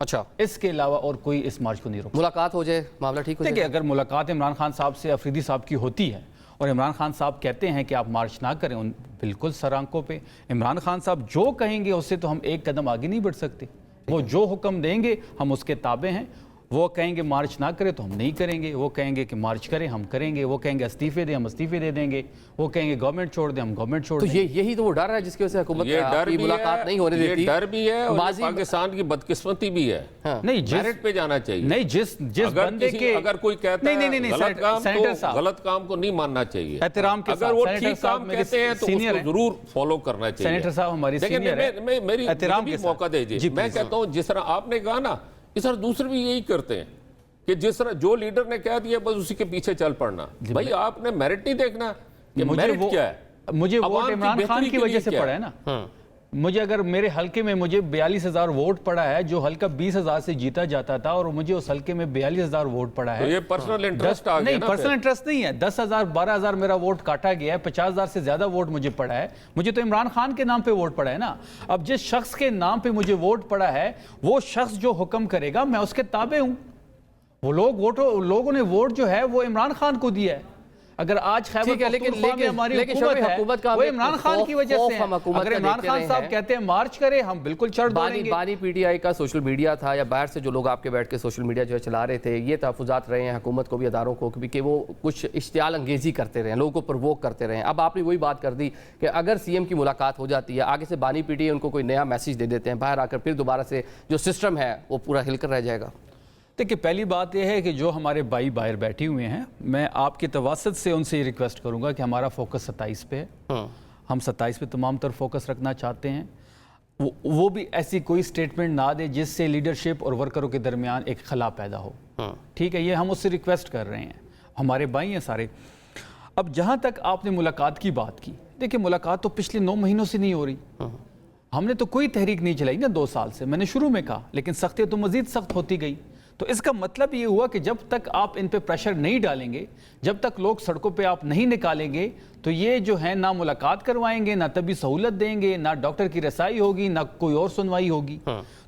अच्छा, इसके अलावा और कोई इस मार्च को नहीं रोक। मुलाकात हो जाए, मामला ठीक हो देखिए, जाए। अगर मुलाकात इमरान खान साहब से अफरीदी साहब की होती है और इमरान खान साहब कहते हैं कि आप मार्च ना करें, उन बिल्कुल सर आंखों पे इमरान खान साहब जो कहेंगे उससे तो हम एक कदम आगे नहीं बढ़ सकते। वो जो हुक्म देंगे हम उसके ताबे हैं। वो कहेंगे मार्च ना करें तो हम नहीं करेंगे, वो कहेंगे कि मार्च करें हम करेंगे, वो कहेंगे इस्तीफे दें हम इस्तीफे दे देंगे, वो कहेंगे गवर्नमेंट छोड़ दें हम गवर्नमेंट छोड़ तो देंगे। यही तो वो डर है जिसकी वजह से हुकूमत ये डर की भी मुलाकात है, नहीं होने ये देती। डर भी है, और माजी- पाकिस्तान की बदकिस्मती भी है। हाँ। नहीं, मेरिट पे जाना चाहिए। नहीं, जिस अगर बंदे किसी- के अगर कोई कहता नहीं, है नहीं, नहीं, गलत काम, सेनेटर तो साहब, गलत काम को नहीं मानना चाहिए। एहतराम के अगर साथ, वो सेनेटर ठीक साहब काम मेरे कहते हैं तो सीनियर उसको हैं। जरूर फॉलो करना चाहिए। सेनेटर साहब हमारी लेकिन सीनियर है। मेरी एहतराम भी के साथ। मौका दीजिए। जी, मैं प्लीज। कहता हूँ जिस तरह आपने कहा ना, इस तरह दूसरे भी यही करते हैं कि जिस तरह जो लीडर ने कह दिया बस उसी के पीछे चल पड़ना। भाई आपने मेरिट नहीं देखना कि मेरिट क्या है। मुझे अवाम वोट की इमरान बेहतरी खान की के वजह लिए से क्या पड़ा है? है ना। मुझे अगर मेरे हलके में मुझे 42,000 वोट पड़ा है, जो हल्का 20,000 से जीता जाता था, और मुझे उस हल्के में 42,000 वोट पड़ा तो है। ये पर्सनल इंटरेस्ट आ गया नहीं, ना। पर्सनल इंटरेस्ट नहीं है। 10,000 12,000 मेरा वोट काटा गया है, 50,000 से ज्यादा वोट मुझे पड़ा है। मुझे तो इमरान खान के नाम पे वोट पड़ा है ना। अब जिस शख्स के नाम पे मुझे वोट पड़ा है, वो शख्स जो हुक्म करेगा मैं उसके ताबे हूं। वो लोगों ने वोट जो है वो इमरान खान को दिया है। अगर आज खैबर पख्तूनख्वा में हमारी हुकूमत है, वो इमरान खान की वजह से है। अगर इमरान खान साहब कहते हैं मार्च करें, हम बिल्कुल चढ़ दौड़ेंगे। बानी पीटीआई का सोशल मीडिया था, या बाहर से जो लोग आपके बैठ के सोशल मीडिया जो है चला रहे थे, ये तहफ़्फ़ुज़ात रहे हैं हुकूमत को भी, अदारों को भी, कि वो कुछ इश्तियाल अंगेज़ी करते रहे, लोगों को प्रवोक करते रहे। अब आपने वही बात कर दी कि अगर सीएम की मुलाकात हो जाती है, आगे से बानी पीटीआई उनको कोई नया मैसेज दे देते हैं, बाहर आकर फिर दोबारा से जो सिस्टम है वो पूरा हिलकर रह जाएगा। देखिए, पहली बात यह है कि जो हमारे भाई बाहर बैठे हुए हैं, मैं आपके तवसत से उनसे ये रिक्वेस्ट करूंगा कि हमारा फोकस 27 पे है। हम 27 पे तमाम तर फोकस रखना चाहते हैं। वो भी ऐसी कोई स्टेटमेंट ना दे जिससे लीडरशिप और वर्करों के दरमियान एक खला पैदा हो। ठीक है, ये हम उससे रिक्वेस्ट कर रहे हैं, हमारे भाई हैं सारे। अब जहाँ तक आपने मुलाकात की बात की, देखिए मुलाकात तो पिछले 9 महीनों से नहीं हो रही। हमने तो कोई तहरीक नहीं चलाई ना 2 साल से, मैंने शुरू में कहा, लेकिन सख्ती तो मजीद सख्त होती गई। तो इसका मतलब ये हुआ कि जब तक आप इन पे प्रेशर नहीं डालेंगे, जब तक लोग सड़कों पे आप नहीं निकालेंगे, तो ये जो है ना मुलाकात करवाएंगे, ना तभी सहूलत देंगे, ना डॉक्टर की रसाई होगी, ना कोई और सुनवाई होगी।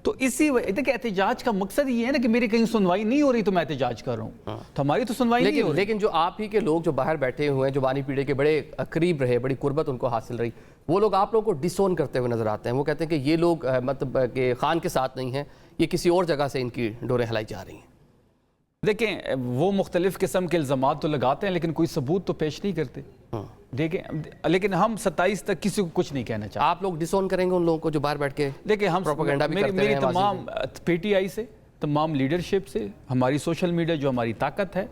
तो इसी देखिए, एहतजाज का मकसद ये है ना कि मेरी कहीं सुनवाई नहीं हो रही तो मैं एहतजाज कर रहा हूँ। तो हमारी तो सुनवाई नहीं हो रही। लेकिन जो आप ही के लोग जो बाहर बैठे हुए हैं, जो बानी पीढ़ी के बड़े करीब रहे, बड़ी कुर्बत उनको हासिल रही, वो लोग आप लोगों को डिसोन करते हुए नजर आते हैं। वो कहते हैं कि ये लोग मतलब कि खान के साथ नहीं हैं, ये किसी और जगह से इनकी डोरें हिलाई जा रही हैं। देखें वो मुख्तलिफ किस्म के इल्ज़ामात तो लगाते हैं लेकिन कोई सबूत तो पेश नहीं करते। देखें लेकिन हम 27 तक किसी को कुछ नहीं कहना चाहते। आप लोग डिसोन करेंगे उन लोगों को जो बाहर बैठ के देखिए हम प्रोपेगेंडा भी मेरी करते हैं तमाम पीटीआई से, तमाम लीडरशिप से, हमारी सोशल मीडिया जो हमारी ताकत है,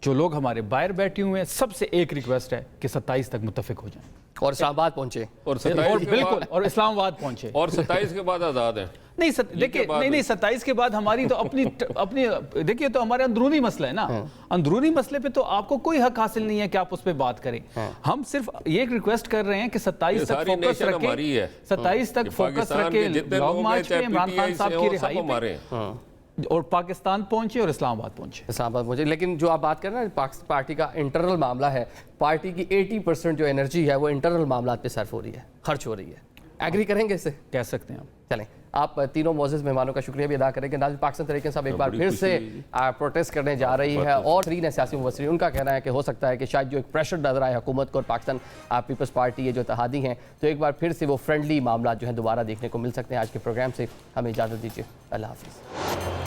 जो लोग हमारे बाहर बैठे हुए हैं, सबसे एक रिक्वेस्ट है कि 27 तक मुत्तफिक हो जाएं और इस्लामाबाद पहुंचे और 27 के बिल्कुल बाद और इस्लामाबाद पहुंचे और 27 के बाद आज़ाद हैं। नहीं देखिए नहीं 27 के बाद हमारी तो अपनी देखिए तो हमारे अंदरूनी मसला है ना। अंदरूनी मसले पे तो आपको कोई हक हासिल नहीं है कि आप उस पर बात करें। हम सिर्फ ये एक रिक्वेस्ट कर रहे हैं कि 27 तक फोकस रखें, 27 तक फोकस रखें लॉन्ग मार्च पे, इमरान खान साहब की रिहाई पे, और पाकिस्तान पहुंचे और इस्लामाबाद पहुंचे। इस्लामाबाद पहुंचे। लेकिन जो आप बात कर रहे हैं ना, पार्टी का इंटरनल मामला है, पार्टी की 80% जो एनर्जी है वो इंटरनल मामला पे सर्फ हो रही है, खर्च हो रही है। एग्री करेंगे इससे? कह सकते हैं आप। चलें, आप तीनों मोअज़्ज़िज़ मेहमानों का शुक्रिया भी अदा करेंगे। नाज़िर पाकिस्तान तहरीक साहब एक बार फिर से प्रोटेस्ट करने जा रही है और 3 है सियासी मुबस्सिरीन, उनका कहना है कि हो सकता है कि शायद जो एक प्रेशर नजर आए हुकूमत को और पाकिस्तान पीपल्स पार्टी ये जो इत्तेहादी हैं, तो एक बार फिर से वो फ्रेंडली मामला जो है दोबारा देखने को मिल सकते हैं। आज के प्रोग्राम से हमें इजाज़त दीजिए। अल्लाह हाफ़िज़।